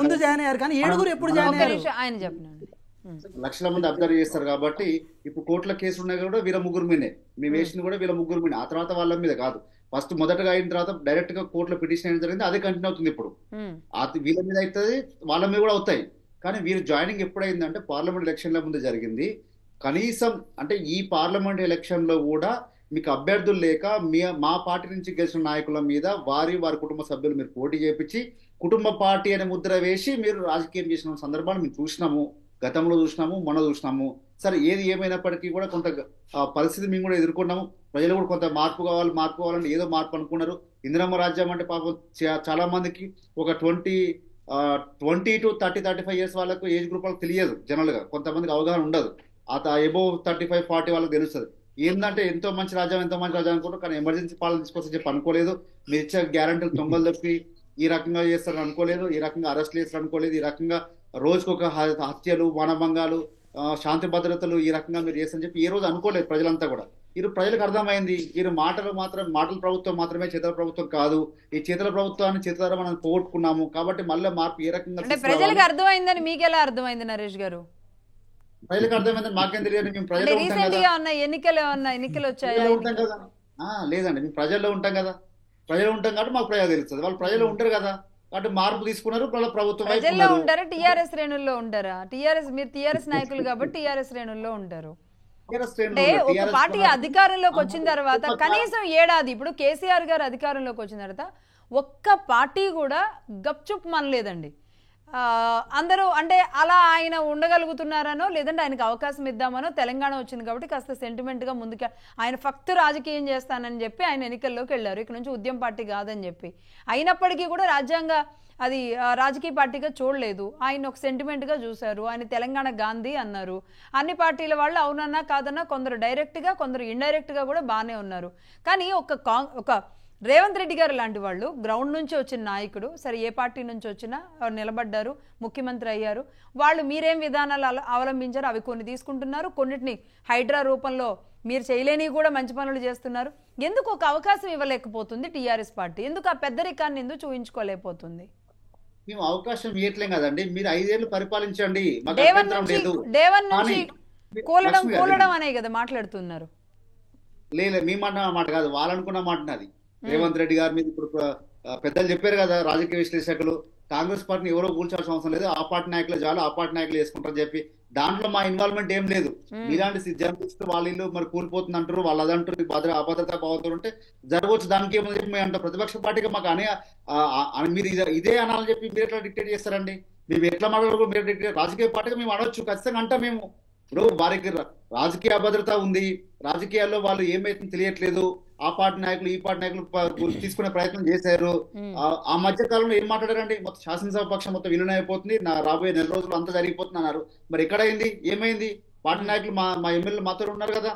ముందు జాయిన్ అయ్యారు కానీ 7 ఎప్పుడు జాయిన్ అయ్యారు ఆయన చెప్పినారు. లక్షల మంది అబ్జర్వ్ చేస్తారు కాబట్టి ఇప్పుడు కోర్టుల కేసులు ఉన్నాయి కూడా వీళ్ళ 3 మీదే, మేము వేసింది కూడా వీళ్ళ 3 మీద. ఆ తర్వాత వాళ్ళ మీద కాదు, ఫస్ట్ మొదటగా అయిన తర్వాత డైరెక్ట్ గా కోర్టులో పిటిషన్ అయిన జరిగింది, అదే కంటిన్యూ అవుతుంది. ఇప్పుడు వీళ్ళ మీద అవుతుంది, వాళ్ళ మీద కూడా అవుతాయి. కానీ వీరు జాయినింగ్ ఎప్పుడైందంటే పార్లమెంట్ ఎలక్షన్ల ముందు జరిగింది. కనీసం అంటే ఈ పార్లమెంట్ ఎలక్షన్ లో కూడా మీకు అభ్యర్థులు లేక మా పార్టీ నుంచి గెలిచిన నాయకుల మీద వారి కుటుంబ సభ్యులు మీరు పోటీ చేపించి కుటుంబ పార్టీ అనే ముద్ర వేసి మీరు రాజకీయం చేసిన సందర్భాలు మేము చూసినాము, గతంలో చూసినాము, మొన్న చూసినాము. సరే ఏది ఏమైనప్పటికీ కూడా కొంత పరిస్థితి మేము కూడా ఎదుర్కొన్నాము. ప్రజలు కూడా కొంత మార్పు కావాలని ఏదో మార్పు అనుకున్నారు. ఇందిరమ్మ రాజ్యం అంటే పాపం చాలా మందికి ఒక 20 to 30-35 years వాళ్ళకు ఏజ్ గ్రూప్ వాళ్ళకి తెలియదు, జనరల్ గా కొంతమందికి అవగాహన ఉండదు. అబోవ్ 35-40 వాళ్ళకి తెలుస్తుంది. ఏంటంటే ఎంతో మంచి రాజ్యం అనుకుంటారు, కానీ ఎమర్జెన్సీ పాలన తీసుకొస్తే చెప్పి అనుకోలేదు. మీరు ఇచ్చే గ్యారంటీలు తొంగలు తప్పి ఈ రకంగా చేస్తారని అనుకోలేదు, ఈ రకంగా అరెస్ట్లు చేస్తారు అనుకోలేదు, ఈ రకంగా రోజుకొక హత్యలు, మానభంగాలు, శాంతి భద్రతలు ఈ రకంగా మీరు చేస్తారని చెప్పి ఏ రోజు అనుకోలేదు ప్రజలంతా కూడా. వీరు ప్రజలకు అర్థమైంది, వీరు మాటల ప్రభుత్వం మాత్రమే, చేతల ప్రభుత్వం కాదు. ఈ చేతల ప్రభుత్వాన్ని చేతులారా మనం పోగొట్టుకున్నాము. కాబట్టి మళ్ళీ మార్పు ఏ రకంగా ప్రజలకు అర్థమైందని మీకు ఎలా అర్థమైంది నరేష్ గారు? ప్రజలకు అర్థమైందని మాకేం తెలియదు. మేము ప్రజలు ఎన్నికలు వచ్చాయి కదా. లేదండి, మేము ప్రజల్లో ఉంటాం కదా, ప్రజలు ఉంటాం కాబట్టి మాకు ప్రజలు తెలుస్తుంది. వాళ్ళు ప్రజలు ఉంటారు కదా, కాబట్టి మార్పు తీసుకున్నారు. ప్రభుత్వం ప్రజల్లో ఉంటారా, టీఆర్ఎస్ శ్రేణుల్లో ఉంటారా? మీరు టీఆర్ఎస్ నాయకులు కాబట్టి టీఆర్ఎస్ శ్రేణుల్లో ఉంటారు. అంటే ఒక పార్టీ అధికారంలోకి వచ్చిన తర్వాత కనీసం ఏడాది, ఇప్పుడు కేసీఆర్ గారు అధికారంలోకి వచ్చిన తర్వాత ఒక్క పార్టీ కూడా గప్చుప్ మనలేదండి. అందరూ అంటే అలా ఆయన ఉండగలుగుతున్నారనో లేదంటే ఆయనకు అవకాశం ఇద్దామనో తెలంగాణ వచ్చింది కాబట్టి కాస్త సెంటిమెంట్గా ముందుకు ఆయన ఫక్త్ రాజకీయం చేస్తానని చెప్పి ఆయన ఎన్నికల్లోకి వెళ్ళారు. ఇక్కడ నుంచి ఉద్యమ పార్టీ కాదని చెప్పి అయినప్పటికీ కూడా రాజ్యాంగ అది రాజకీయ పార్టీగా చూడలేదు. ఆయన ఒక సెంటిమెంట్గా చూశారు. ఆయన తెలంగాణ గాంధీ అన్నారు. అన్ని పార్టీల వాళ్ళు అవునన్నా కాదన్నా కొందరు డైరెక్ట్గా కొందరు ఇండైరెక్ట్గా కూడా బాగానే ఉన్నారు. కానీ ఒక రేవంత్ రెడ్డి గారు లాంటి వాళ్ళు గ్రౌండ్ నుంచి వచ్చిన నాయకుడు, సరే ఏ పార్టీ నుంచి వచ్చినా నిలబడ్డారు, ముఖ్యమంత్రి అయ్యారు. వాళ్ళు మీరేం విధానాలు అవలంబించారు అవి కొన్ని తీసుకుంటున్నారు, కొన్నిటిని హైడ్రా రూపంలో మీరు చేయలేని కూడా మంచి పనులు చేస్తున్నారు. ఎందుకు ఒక అవకాశం ఇవ్వలేకపోతుంది టీఆర్ఎస్ పార్టీ? ఎందుకు ఆ పెద్దరికాన్ని ఎందుకు చూపించుకోలేకపోతుంది? మేము అవకాశం ఇవ్వట్లేం కదండి. మీరు 5 ఏళ్ళు పరిపాలించండి, మాకు డేవన్ అభ్యంతరం లేదు. నుంచి కూలడం అనే కదా మాట్లాడుతున్నారు. లేదు మీ మాట కాదు, వాళ్ళు అనుకున్న మాట నాది. రేవంత్ రెడ్డి గారి మీద ఇప్పుడు పెద్దలు చెప్పారు కదా రాజకీయ విశ్లేషకులు, కాంగ్రెస్ పార్టీని ఎవరో కూల్చాల్సిన అవసరం లేదు, ఆ పార్టీ నాయకులు చాలు, ఆ పార్టీ నాయకులు వేసుకుంటారని చెప్పి దాంట్లో మా ఇన్వాల్వ్మెంట్ ఏం లేదు. మీలాంటి జర్నలిస్ట్ వాళ్ళ ఇల్లు మరి కూలిపోతుంది అంటారు, వాళ్ళు అదంటారు, అభద్రతా భావంతో ఉంటే జరగవచ్చు, దానికి ఏమని చెప్పి మేము అంటాం. ప్రతిపక్ష పార్టీగా మాకు మీరు ఇదే అనాలని చెప్పి మీరు ఎట్లా డిక్టేట్ చేస్తారండి? మేము ఎట్లా మాట్లాడారు మీరు డిక్టేట్? రాజకీయ పార్టీగా మేము అనొచ్చు ఖచ్చితంగా అంటాం. మేము ఇప్పుడు వారికి రాజకీయ అభద్రత ఉంది, రాజకీయాల్లో వాళ్ళు ఏమైతే తెలియట్లేదు, ఆ పార్టీ నాయకులు ఈ పార్టీ నాయకులు తీసుకునే ప్రయత్నం చేశారు. ఆ మధ్య కాలంలో ఏం మాట్లాడారండి? మొత్తం శాసనసభ పక్షం మొత్తం విలీనం అయిపోతుంది, నా రాబోయే 4 రోజులు అంతా జరిగిపోతుంది అన్నారు. మరి ఎక్కడైంది? ఏమైంది? పార్టీ నాయకులు మా ఎమ్మెల్యేలు మాతో ఉన్నారు కదా.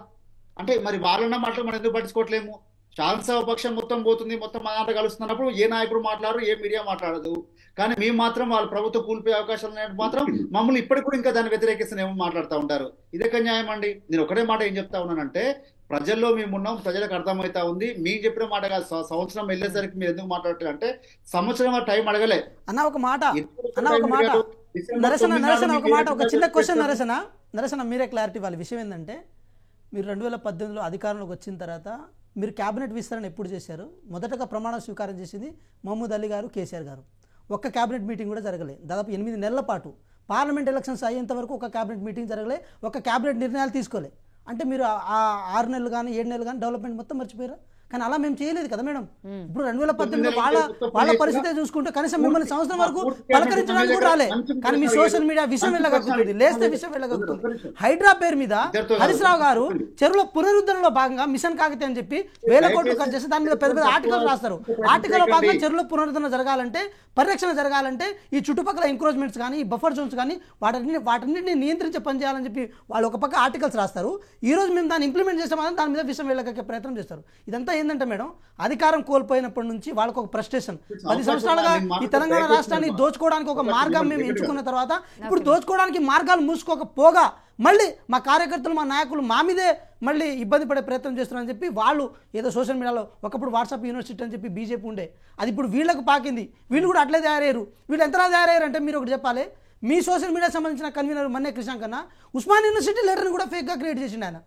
అంటే మరి వాళ్ళన్న మాటలు మనం ఎందుకు పట్టించుకోవట్లేము? శాసనసభ పక్షం మొత్తం పోతుంది, మొత్తం మా దాంట్లో కలుస్తున్నప్పుడు ఏ నాయకుడు మాట్లాడరు, ఏ మీడియా మాట్లాడదు. కానీ మేము మాత్రం వాళ్ళ ప్రభుత్వం కూలిపోయే అవకాశాలు ఉన్నాయి మాత్రం మమ్మల్ని ఇప్పటికి కూడా ఇంకా దాన్ని వ్యతిరేకిస్తూనేమో మాట్లాడుతూ ఉంటారు. ఇదొక న్యాయం అండి. నేను ఒకటే మాట ఏం చెప్తా ఉన్నానంటే, ప్రజల్లో మేము ఉన్నాం, ప్రజలకు అర్థమవుతా ఉంది. మీకు చెప్పిన మాట కాదు, సంవత్సరం వెళ్ళేసరికి మీరు ఎందుకు మాట్లాడతారు అంటే సంవత్సరం టైం అడగలే అన్న. ఒక మాట నరసన ఒక మాట, ఒక చిన్న క్వశ్చన్ నరసన మీరే క్లారిటీ ఇవ్వాలి. విషయం ఏంటంటే, మీరు 2018లో అధికారంలోకి వచ్చిన తర్వాత మీరు క్యాబినెట్ విస్తరణ ఎప్పుడు చేశారు? మొదటగా ప్రమాణ స్వీకారం చేసింది మహమూద్ అలీ గారు, కేసీఆర్ గారు. ఒక్క క్యాబినెట్ మీటింగ్ కూడా జరగలేదు. దాదాపు 8 నెలల పాటు పార్లమెంట్ ఎలక్షన్స్ అయ్యేంత వరకు ఒక క్యాబినెట్ మీటింగ్ జరగలే, ఒక క్యాబినెట్ నిర్ణయాలు తీసుకోలే. అంటే మీరు ఆ 6 నెలలు కానీ 7 నెలలు కానీ డెవలప్మెంట్ మొత్తం మర్చిపోయారా? కానీ అలా మేము చేయలేదు కదా మేడం. ఇప్పుడు 2018లో వాళ్ళ పరిస్థితి చూసుకుంటే కనీసం మిమ్మల్ని సంవత్సరం వరకు పలకరించడానికి కూడా రాలే. కానీ మీ సోషల్ మీడియా విషయం వెళ్ళగలుగుతుంది, లేస్తే విషయం వెళ్ళగలుగుతుంది. హైడ్రా పేరు మీద హరీష్ రావు గారు చెరువుల పునరుద్ధరణలో భాగంగా మిషన్ కాకతీయ అని చెప్పి 1000 కోట్లు ఖర్చు చేస్తే దాని మీద పెద్ద పెద్ద ఆర్టికల్ రాస్తారు. ఆర్టికల్ భాగంగా చెరువుల పునరుద్ధరణ జరగాలంటే, పరిరక్షణ జరగాలంటే ఈ చుట్టుపక్కల ఎంక్రోచ్మెంట్స్ కానీ బఫర్ జోన్స్ కానీ వాటన్నింటినీ నియంత్రించే పని చేయాలని చెప్పి వాళ్ళు ఒక పక్క ఆర్టికల్స్ రాస్తారు. ఈ రోజు మేము దాన్ని ఇంప్లిమెంట్ చేస్తామని దాని మీద విషయం వెళ్ళకే ప్రయత్నం చేస్తారు. ఇదంతా ఏంటంటే మేడం, అధికారం కోల్పోయినప్పటి నుంచి వాళ్ళకు ఒక ఫ్రస్ట్రేషన్. 10 సంవత్సరాలుగా ఈ తెలంగాణ రాష్ట్రాన్ని దోచుకోవడానికి ఒక మార్గం మేము ఎంచుకున్న తర్వాత ఇప్పుడు దోచుకోవడానికి మార్గాలు మూసుకోకపోగా మళ్ళీ మా కార్యకర్తలు మా నాయకులు మా మీదే మళ్ళీ ఇబ్బంది పడే ప్రయత్నం చేస్తున్నారని చెప్పి వాళ్ళు ఏదో సోషల్ మీడియాలో ఒకప్పుడు వాట్సాప్ యూనివర్సిటీ అని చెప్పి బీజేపీ ఉండే, అది ఇప్పుడు వీళ్ళకు పాకింది. వీళ్ళు కూడా అట్లే తయారయ్యారు. వీళ్ళు ఎంతలా తయారయ్యారు అంటే మీరు ఒకటి చెప్పాలి, మీ సోషల్ మీడియా సంబంధించిన కన్వీనర్ మన్నే క్రిషాంక్ అన్న ఉస్మాన్ యూనివర్సిటీ లెటర్ని కూడా ఫేక్గా క్రియేట్ చేసిండు ఆయన.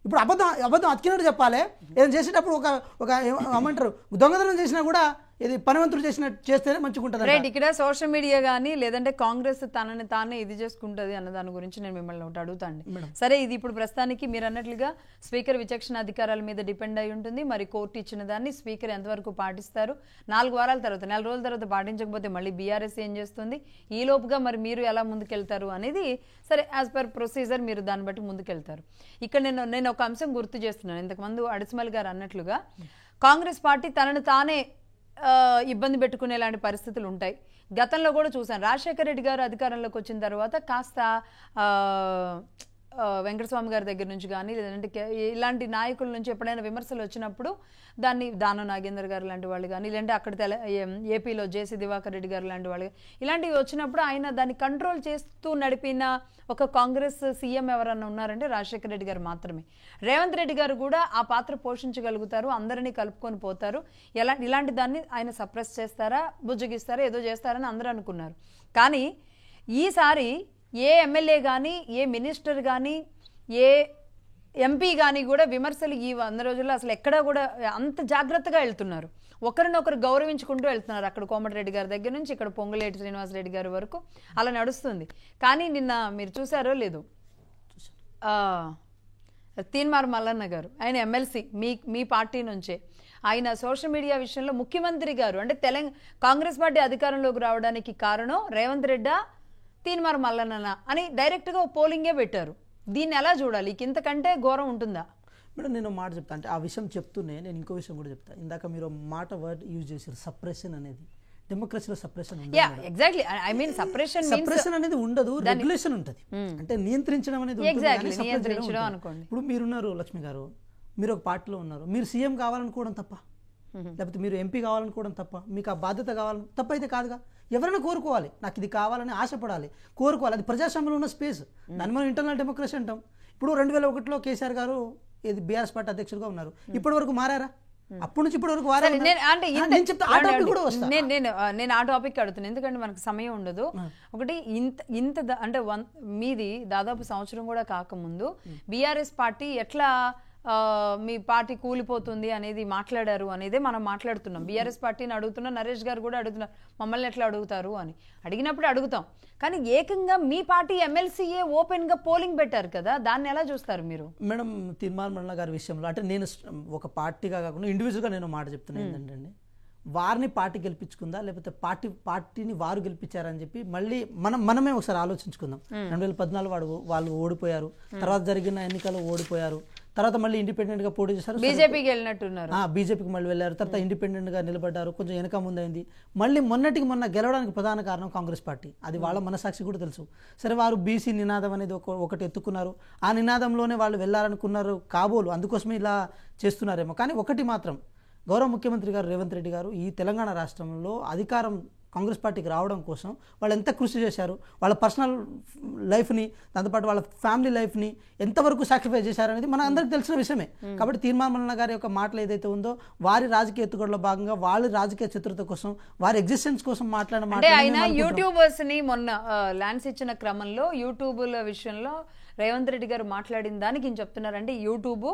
ఇప్పుడు అబద్ధం అతికినట్టు చెప్పాలి. ఏదైనా చేసేటప్పుడు ఒక ఏమంటారు దొంగతనం చేసినా కూడా ఇది పనివంతులు చేస్తేనే మంచిగా ఉంటుంది. రైట్. ఇక్కడ సోషల్ మీడియా కానీ లేదంటే కాంగ్రెస్ తనని తానే ఇది చేసుకుంటుంది అన్న దాని గురించి నేను మిమ్మల్ని ఒకటి అడుగుతాండి. సరే, ఇది ఇప్పుడు ప్రస్తుతానికి మీరు అన్నట్లుగా స్పీకర్ విచక్షణ అధికారాల మీద డిపెండ్ అయి ఉంటుంది. మరి కోర్టు ఇచ్చిన దాన్ని స్పీకర్ ఎంతవరకు పాటిస్తారు? 4 వారాల తర్వాత 4 రోజుల తర్వాత పాటించకపోతే మళ్ళీ బీఆర్ఎస్ ఏం చేస్తుంది? ఈ లోపుగా మరి మీరు ఎలా ముందుకెళ్తారు అనేది సరే యాజ్ పర్ ప్రొసీజర్ మీరు దాన్ని బట్టి ముందుకెళ్తారు. ఇక్కడ నేను ఒక అంశం గుర్తు చేస్తున్నాను. ఇంతకుముందు అడిస్మల్ గారు అన్నట్లుగా కాంగ్రెస్ పార్టీ తనను తానే ఇబ్బంది పెట్టుకునేలాంటి పరిస్థితులు ఉంటాయి. గతంలో కూడా చూసాను. రాజశేఖర రెడ్డి గారు అధికారంలోకి వచ్చిన తర్వాత కాస్త వెంకటస్వామి గారి దగ్గర నుంచి కానీ లేదంటే ఇలాంటి నాయకుల నుంచి ఎప్పుడైనా విమర్శలు వచ్చినప్పుడు దాన్ని దానం నాగేందర్ గారు లాంటి వాళ్ళు కానీ లేదంటే అక్కడ ఏపీలో జేసీ దివాకర్ రెడ్డి గారు లాంటి వాళ్ళు ఇలాంటివి వచ్చినప్పుడు ఆయన దాన్ని కంట్రోల్ చేస్తూ నడిపిన ఒక కాంగ్రెస్ సీఎం ఎవరన్నా ఉన్నారంటే రాజశేఖర రెడ్డి గారు మాత్రమే. రేవంత్ రెడ్డి గారు కూడా ఆ పాత్ర పోషించగలుగుతారు, అందరినీ కలుపుకొని పోతారు. ఇలాంటి దాన్ని ఆయన సప్రెస్ చేస్తారా, బుజ్జగిస్తారా, ఏదో చేస్తారని అందరూ అనుకున్నారు. కానీ ఈసారి ఏ ఎమ్మెల్యే కానీ ఏ మినిస్టర్ కానీ ఏ ఎంపీ కానీ కూడా విమర్శలు ఈ 100 రోజుల్లో అసలు ఎక్కడా కూడా అంత జాగ్రత్తగా వెళ్తున్నారు. ఒకరినొకరు గౌరవించుకుంటూ వెళ్తున్నారు. అక్కడ కోమటిరెడ్డి గారి దగ్గర నుంచి ఇక్కడ పొంగులేటి శ్రీనివాసరెడ్డి గారి వరకు అలా నడుస్తుంది. కానీ నిన్న మీరు చూసారో లేదు, తీన్మార్ మల్లన్న గారు ఆయన ఎమ్మెల్సీ మీ పార్టీ నుంచే ఆయన సోషల్ మీడియా విషయంలో ముఖ్యమంత్రి గారు అంటే కాంగ్రెస్ పార్టీ అధికారంలోకి రావడానికి కారణం రేవంత్ రెడ్డి తీన్మార్ మల్లన్న అని డైరెక్ట్గా పోలింగే పెట్టారు. దీన్ని ఎలా చూడాలి? ఇంతకంటే ఘోరం ఉంటుందా? మేడం నేను మాట చెప్తా, అంటే ఆ విషయం చెప్తూనే నేను ఇంకో విషయం కూడా చెప్తా. ఇందాక మీరు వర్డ్ యూజ్ చేశారు, సప్రెషన్ అనేది. డెమోక్రసీలో suppression exactly I mean suppression అనేది ఉండదు, రెగ్యులేషన్ ఉంటుంది. అంటే నియంత్రించడం అనేది ఇప్పుడు మీరున్నారు లక్ష్మి గారు, మీరు ఒక పార్టీలో ఉన్నారు, మీరు సీఎం కావాలనుకోవడం తప్ప, లేకపోతే మీరు ఎంపీ కావాలనుకోవడం తప్ప, మీకు ఆ బాధ్యత కావాలని తప్పైతే కాదుగా. ఎవరైనా కోరుకోవాలి, నాకు ఇది కావాలని ఆశపడాలి, కోరుకోవాలి. అది ప్రజాస్వామ్యంలో ఉన్న స్పేస్, దాన్ని మనం ఇంటర్నల్ డెమోక్రసీ అంటాం. ఇప్పుడు 2001లో కేసీఆర్ గారు ఇది బీఆర్ఎస్ పార్టీ అధ్యక్షుడిగా ఉన్నారు. ఇప్పటి వరకు మారారా? అప్పటి నుంచి ఇప్పటి వరకు నేను ఆ టాపిక్ అడుగుతున్నాను, ఎందుకంటే మనకు సమయం ఉండదు. ఒకటి ఇంత అంటే మీది దాదాపు సంవత్సరం కూడా కాకముందు బీఆర్ఎస్ పార్టీ ఎట్లా మీ పార్టీ కూలిపోతుంది అనేది మాట్లాడారు అనేదే మనం మాట్లాడుతున్నాం. బీఆర్ఎస్ పార్టీని అడుగుతున్నా, నరేష్ గారు కూడా అడుగుతున్నారు మమ్మల్ని ఎట్లా అడుగుతారు అని. అడిగినప్పుడు అడుగుతాం, కానీ ఏకంగా మీ పార్టీ ఎమ్మెల్సీఏ ఓపెన్ గా పోలింగ్ పెట్టారు కదా, దాన్ని ఎలా చూస్తారు మీరు? మేడం తీన్మార్ మల్లన్న గారి విషయంలో అంటే నేను ఒక పార్టీగా కాకుండా ఇండివిజువల్గా నేను మాట చెప్తున్నాను ఏంటంటే, వారిని పార్టీ గెలిపించుకుందా లేకపోతే పార్టీని వారు గెలిపించారని చెప్పి మళ్ళీ మనమే ఒకసారి ఆలోచించుకుందాం. 2014 వాళ్ళు ఓడిపోయారు, తర్వాత జరిగిన ఎన్నికలు ఓడిపోయారు, తర్వాత మళ్ళీ ఇండిపెండెంట్ గా పోటీ చేశారు, బీజేపీకి వెళ్ళినట్టున్నారు, బీజేపీకి మళ్ళీ వెళ్ళారు, తర్వాత ఇండిపెండెంట్ గా నిలబడ్డారు, కొంచెం వెనక ముందైంది. మళ్ళీ మొన్న గెలవడానికి ప్రధాన కారణం కాంగ్రెస్ పార్టీ, అది వాళ్ళ మనసాక్షి కూడా తెలుసు. సరే వారు బీసీ నినాదం అనేది ఒకటి ఎత్తుకున్నారు, ఆ నినాదంలోనే వాళ్ళు వెళ్ళాలనుకున్నారు కాబోలు, అందుకోసమే ఇలా చేస్తున్నారేమో. కానీ ఒకటి మాత్రం, గౌరవ ముఖ్యమంత్రి గారు రేవంత్ రెడ్డి గారు ఈ తెలంగాణ రాష్ట్రంలో అధికారం కాంగ్రెస్ పార్టీకి రావడం కోసం వాళ్ళు ఎంత కృషి చేశారు, వాళ్ళ పర్సనల్ లైఫ్ని దాంతోపాటు వాళ్ళ ఫ్యామిలీ లైఫ్ని ఎంతవరకు సాక్రిఫైస్ చేశారనేది మన అందరికి తెలిసిన విషయమే. కాబట్టి తీన్మార్ మల్లన్న గారి యొక్క మాటలు ఏదైతే ఉందో, వారి రాజకీయ ఎత్తుగడలో భాగంగా వాళ్ళ రాజకీయ చతురత కోసం, వారి ఎగ్జిస్టెన్స్ కోసం మాట్లాడిన మాట. ఆయన యూట్యూబర్స్ ని మొన్న ల్యాండ్స్ ఇచ్చిన క్రమంలో యూట్యూబ్ల విషయంలో రేవంత్ రెడ్డి గారు మాట్లాడిన దానికి ఏం చెప్తున్నారంటే, యూట్యూబ్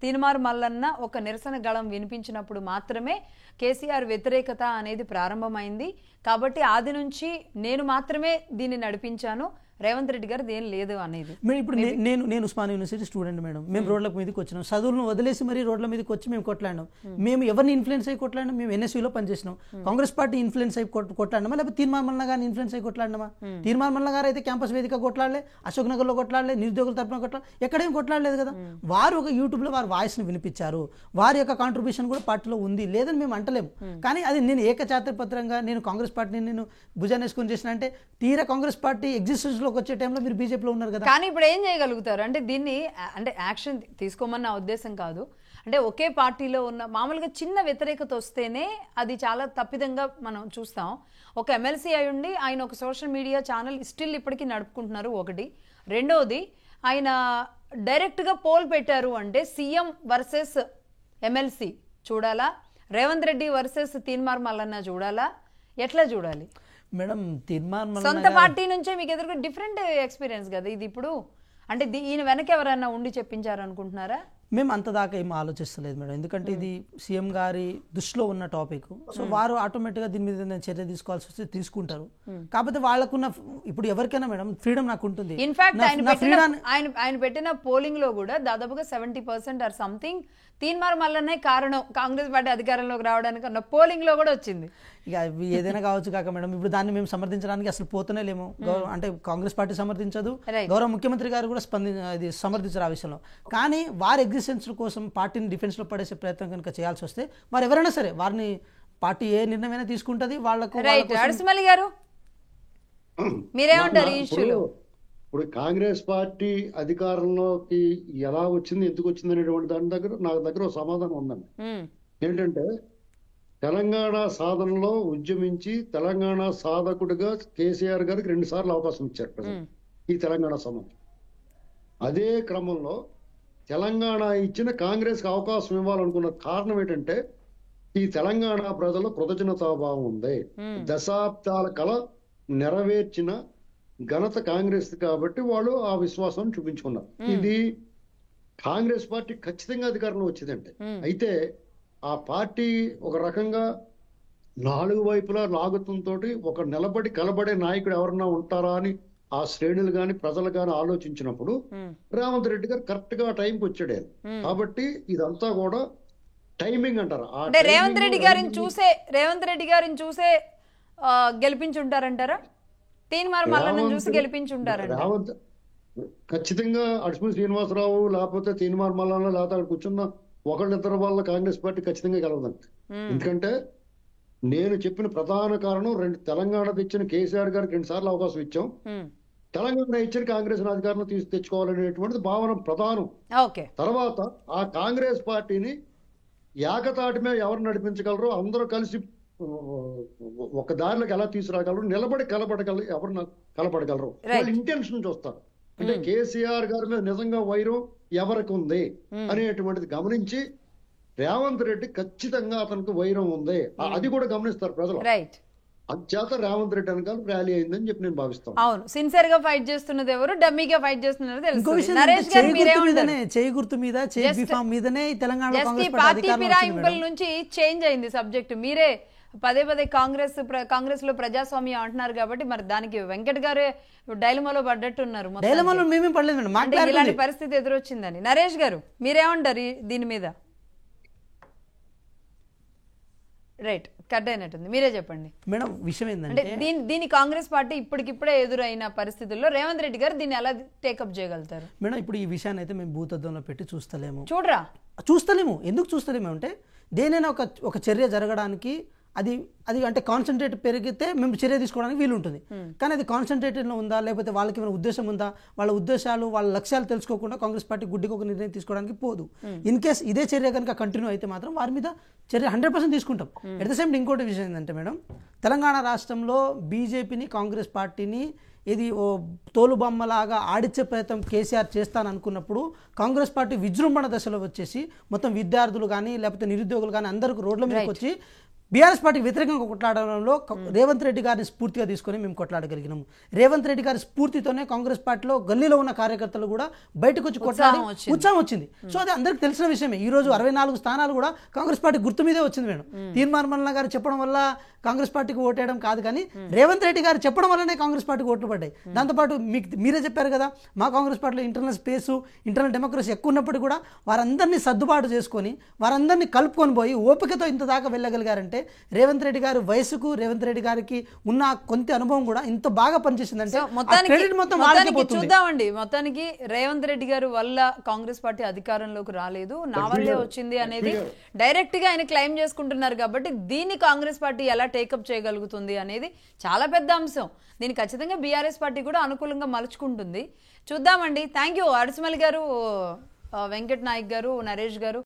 తీన్మార్ మల్లన్న ఒక నిరసన గళం వినిపించినప్పుడు మాత్రమే కేసీఆర్ వ్యతిరేకత అనేది ప్రారంభమైంది, కాబట్టి ఆది నుంచి నేను మాత్రమే దీన్ని నడిపించాను, రేవంత్ రెడ్డి గారు దేని లేదు అనేది. ఇప్పుడు నేను ఉస్మానియా యూనివర్సిటీ స్టూడెంట్ మేడం, మేము రోడ్ల మీదకి వచ్చినాం, చదువులను వదిలేసి మరి రోడ్ల మీదకి వచ్చి మేము కొట్లాడినాం. మేము ఎవరిని ఇన్ఫ్లుయెన్స్ అయ్యి కొట్లాడినాం? మేము ఎన్ఎస్యూలో పనిచేసినాం. కాంగ్రెస్ పార్టీ ఇన్ఫ్లుయెన్స్ అయ్యి కొట్లాడినామా లేకపోతే తీన్మార్ మల్లన్న గారిని ఇన్ఫ్లుయెన్స్ అయ్యి కొట్లాడినామా? తీన్మార్ మల్లన్న గారు అయితే క్యాంపస్ వేదిక కొట్లాడలే, అశోక్ నగర్ లో కొట్లాడలే, నిరుద్యోగుల తరపున కొట్లాడలే, ఎక్కడేం కొట్లాడలేదు కదా. వారు ఒక యూట్యూబ్ లో వారి వాయిస్ ని వినిపించారు, వారి యొక్క కాంట్రిబ్యూషన్ కూడా పార్టీలో ఉంది, లేదని మేము అంటలేము. కానీ అది నేను ఏకచాతుర్పత్రంగా నేను కాంగ్రెస్ పార్టీని నేను భుజాన్ని వేసుకొని చేసిన అంటే, తీరా కాంగ్రెస్ పార్టీ ఎగ్జిస్టెన్స్ లోకి వచ్చే టైంలో మీరు బీజేపీలో ఉన్నారు కదా. కానీ ఇప్పుడు ఏం చేయగలుగుతారు అంటే, దీన్ని అంటే యాక్షన్ తీసుకోమన్న ఉద్దేశం కాదు, అంటే ఒకే పార్టీలో ఉన్న మామూలుగా చిన్న వ్యతిరేకత వస్తేనే అది చాలా తప్పిదంగా మనం చూస్తాం. ఒక ఎమ్మెల్సీ అయ్యుండి ఆయన ఒక సోషల్ మీడియా ఛానల్ స్టిల్ ఇప్పటికీ నడుపుకుంటున్నారు ఒకటి. రెండవది, ఆయన డైరెక్ట్గా పోల్ పెట్టారు అంటే సీఎం వర్సెస్ ఎమ్మెల్సీ చూడాలా, రేవంత్ రెడ్డి వర్సెస్ తీన్మార్ మల్లన్న చూడాలా, ఎట్లా చూడాలి మేడం? తీన్మార్ మల్లన్న సొంత పార్టీ నుంచే మీకు ఎదురుగా డిఫరెంట్ ఎక్స్పీరియన్స్ కదా ఇది. ఇప్పుడు అంటే ఈయన వెనక ఎవరైనా ఉండి చెప్పించారు అనుకుంటున్నారా? మేము అంత దాకా ఏం ఆలోచిస్తలేదు మేడం, ఎందుకంటే ఇది సీఎం గారి దృష్టిలో ఉన్న టాపిక్. సో వారు ఆటోమేటిక్గా దీని మీద చర్య తీసుకోవాల్సి వస్తే తీసుకుంటారు. కాకపోతే వాళ్ళకున్న ఇప్పుడు ఎవరికైనా మేడం ఫ్రీడమ్ నాకు ఉంటుంది. ఇన్ఫాక్ట్ ఆయన పెట్టిన పోలింగ్ లో కూడా దాదాపుగా 70% ఆర్ సంథింగ్ తీన్మార్ మల్లన్నే కారణం కాంగ్రెస్ పార్టీ అధికారంలోకి రావడానికి అన్న పోలింగ్ లో కూడా వచ్చింది. ఇక ఏదైనా కావచ్చు కాక మేడం, ఇప్పుడు దాన్ని మేము సమర్థించడానికి అసలు పోతూనే లేము. అంటే కాంగ్రెస్ పార్టీ సమర్థించదు, గౌరవ ముఖ్యమంత్రి గారు కూడా సమర్థించారు ఆ విషయంలో. కానీ వారి ఎగ్జిస్టెన్స్ కోసం పార్టీని డిఫెన్స్ లో పడేసే ప్రయత్నం కనుక చేయాల్సి వస్తే మరి ఎవరైనా సరే వారిని పార్టీ ఏ నిర్ణయమైనా తీసుకుంటది. వాళ్ళకు గారు మీరేమంటారు ఈ ఇష్యూలో? ఇప్పుడు కాంగ్రెస్ పార్టీ అధికారంలోకి ఎలా వచ్చింది, ఎందుకు వచ్చింది అనేటువంటి దాని నా దగ్గర సమాధానం ఉందండి. ఏంటంటే, తెలంగాణ సాధనలో ఉద్యమించి తెలంగాణ సాధకుడిగా కేసీఆర్ గారికి 2 సార్లు అవకాశం ఇచ్చారు ఈ తెలంగాణ సమాజం. అదే క్రమంలో తెలంగాణ ఇచ్చిన కాంగ్రెస్ కి అవకాశం ఇవ్వాలనుకున్న కారణం ఏంటంటే, ఈ తెలంగాణ ప్రజల కృతజ్ఞతాభావం ఉంది, దశాబ్దాల కళ నెరవేర్చిన ఘనత కాంగ్రెస్ కాబట్టి వాళ్ళు ఆ విశ్వాసం చూపించుకున్నారు. ఇది కాంగ్రెస్ పార్టీ ఖచ్చితంగా అధికారంలో వచ్చిందంటే, అయితే ఆ పార్టీ ఒక రకంగా 4 వైపులా లాగుతంతో ఒక నిలబడి కలబడే నాయకుడు ఎవరన్నా ఉంటారా అని ఆ శ్రేణులు గాని ప్రజలు గాని ఆలోచించినప్పుడు రేవంత్ రెడ్డి గారు కరెక్ట్ గా టైంకి వచ్చాడు. కాబట్టి ఇదంతా కూడా టైమింగ్ అంటారు. అంటే రేవంత్ రెడ్డి గారిని చూసే గెలిపించుంటారంటారా? తీన్మార్ మల్లన్న చూసి గెలిపించుంటారంట. రేవంత్ ఖచ్చితంగా అడిసిమల్ శ్రీనివాసరావు లేకపోతే తీన్మార్ మల్లన్న లేకపోతే అక్కడ కూర్చున్న ఒకళ్ళిద్దరు వల్ల కాంగ్రెస్ పార్టీ ఖచ్చితంగా గెలవదండి. ఎందుకంటే నేను చెప్పిన ప్రధాన కారణం తెలంగాణ తెచ్చిన కేసీఆర్ గారికి 2 సార్లు అవకాశం ఇచ్చాం. తెలంగాణ ఇచ్చిన కాంగ్రెస్ అధికారంలో తెచ్చుకోవాలనేటువంటిది భావన ప్రధానం. తర్వాత ఆ కాంగ్రెస్ పార్టీని ఏకతాటి మీద ఎవరు నడిపించగలరో, అందరూ కలిసి ఒక దారిలోకి ఎలా తీసుకురాగలరు, నిలబడి ఎవరు కలపడగలరు, వాళ్ళ ఇంటెన్షన్ చూస్తారు. అంటే కేసీఆర్ గారి మీద నిజంగా వైరం ఎవరికి ఉంది అనేటువంటిది గమనించి రేవంత్ రెడ్డి ఖచ్చితంగా అతనికి వైరం ఉంది, అది కూడా గమనిస్తారు ప్రజలు. అంచేత రేవంత్ రెడ్డి వెనకాల ర్యాలీ అయిందని చెప్పి నేను భావిస్తాను. అవును, సిన్సియర్ గా ఫైట్ చేస్తున్నది ఎవరు, డమ్మీగా ఫైట్ చేస్తున్నారు చేయి గుర్తు మీద మీదనే తెలంగాణ పార్టీ ఫిరాయింపుల నుంచి చేంజ్ అయింది సబ్జెక్ట్. మీరే పదే కాంగ్రెస్ లో ప్రజాస్వామ్యం అంటున్నారు కాబట్టి మరి దానికి వెంకట్ గారే డైలమాలో పడ్డట్టున్నారు. ఇలాంటి పరిస్థితి ఎదురొచ్చిందని. నరేష్ గారు మీరేమంటారు దీని మీద? రైట్, కట్ అయినట్టుంది, మీరే చెప్పండి మేడం. విషయం ఏంటంటే దీని కాంగ్రెస్ పార్టీ ఇప్పటికిప్పుడే ఎదురైన పరిస్థితుల్లో రేవంత్ రెడ్డి గారు దీన్ని ఎలా టేకప్ చేయగలుగుతారు? మేడం, ఇప్పుడు ఈ విషయాన్ని అయితే మేము భూతద్దంలో పెట్టి చూస్తలేము. ఎందుకు చూస్తలేము అంటే దేనైనా ఒక చర్య జరగడానికి అది అంటే కాన్సన్ట్రేట్ పెరిగితే మేము చర్య తీసుకోవడానికి వీలు ఉంటుంది. కానీ అది కాన్సన్ట్రేటెడ్లో ఉందా, లేకపోతే వాళ్ళకి ఏమైనా ఉద్దేశం ఉందా, వాళ్ళ ఉద్దేశాలు వాళ్ళ లక్ష్యాలు తెలుసుకోకుండా కాంగ్రెస్ పార్టీ గుడ్డికి ఒక నిర్ణయం తీసుకోవడానికి పోదు. ఇన్ కేస్ ఇదే చర్య కనుక కంటిన్యూ అయితే మాత్రం వారి మీద చర్య 100% తీసుకుంటాం. ఎట్ ద సేమ్ ఇంకోటి విషయం ఏంటంటే మేడం, తెలంగాణ రాష్ట్రంలో బీజేపీని కాంగ్రెస్ పార్టీని ఇది ఓ తోలుబొమ్మలాగా ఆడిచ్చే ప్రయత్నం కేసీఆర్ చేస్తాననుకున్నప్పుడు కాంగ్రెస్ పార్టీ విజృంభణ దశలో వచ్చేసి మొత్తం విద్యార్థులు కానీ లేకపోతే నిరుద్యోగులు కానీ అందరికీ రోడ్ల మీదకి వచ్చి బీఆర్ఎస్ పార్టీకి వ్యతిరేకంగా కొట్లాడడంలో రేవంత్ రెడ్డి గారిని స్ఫూర్తిగా తీసుకొని మేము కొట్లాడగలిగినాము. రేవంత్ రెడ్డి గారి స్ఫూర్తితోనే కాంగ్రెస్ పార్టీలో గల్లీలో ఉన్న కార్యకర్తలు కూడా బయటకు వచ్చి కొట్లాడి ఉత్సాహం వచ్చింది. సో అది అందరికి తెలిసిన విషయమే. ఈ రోజు 64 స్థానాలు కూడా కాంగ్రెస్ పార్టీ గుర్తు మీదే వచ్చింది మేడం. తీన్మార్ మల్లన్న గారు చెప్పడం వల్ల కాంగ్రెస్ పార్టీకి ఓటేయడం కాదు, కానీ రేవంత్ రెడ్డి గారు చెప్పడం వల్లనే కాంగ్రెస్ పార్టీకి ఓట్లు పడ్డాయి. దాంతోపాటు మీరే చెప్పారు కదా, మా కాంగ్రెస్ పార్టీలో ఇంటర్నల్ స్పేసు, ఇంటర్నల్ డెమోక్రసీ ఎక్కువ ఉన్నప్పటికీ కూడా వారందరినీ సర్దుబాటు చేసుకొని వారందరినీ కలుపుకొని పోయి ఓపికతో ఇంత దాకా వెళ్ళగలిగారంటే రేవంత్ రెడ్డి గారి వయసుకు, రేవంత్ రెడ్డి గారికి ఉన్న కొంత అనుభవం కూడా ఇంత బాగా పనిచేసిందంటే చూద్దామండి. మొత్తానికి రేవంత్ రెడ్డి గారు వల్ల కాంగ్రెస్ పార్టీ అధికారంలోకి రాలేదు, నా వల్లే వచ్చింది అనేది డైరెక్ట్ గా ఆయన క్లెయిమ్ చేసుకుంటున్నారు. కాబట్టి దీన్ని కాంగ్రెస్ పార్టీ ఎలా టేకప్ చేయగలుగుతుంది అనేది చాలా పెద్ద అంశం. దీన్ని ఖచ్చితంగా బీఆర్ఎస్ పార్టీ కూడా అనుకూలంగా మలుచుకుంటుంది. చూద్దామండి. థ్యాంక్ యూ అడిసిమల్ గారు, వెంకట్ నాయక్ గారు, నరేష్ గారు.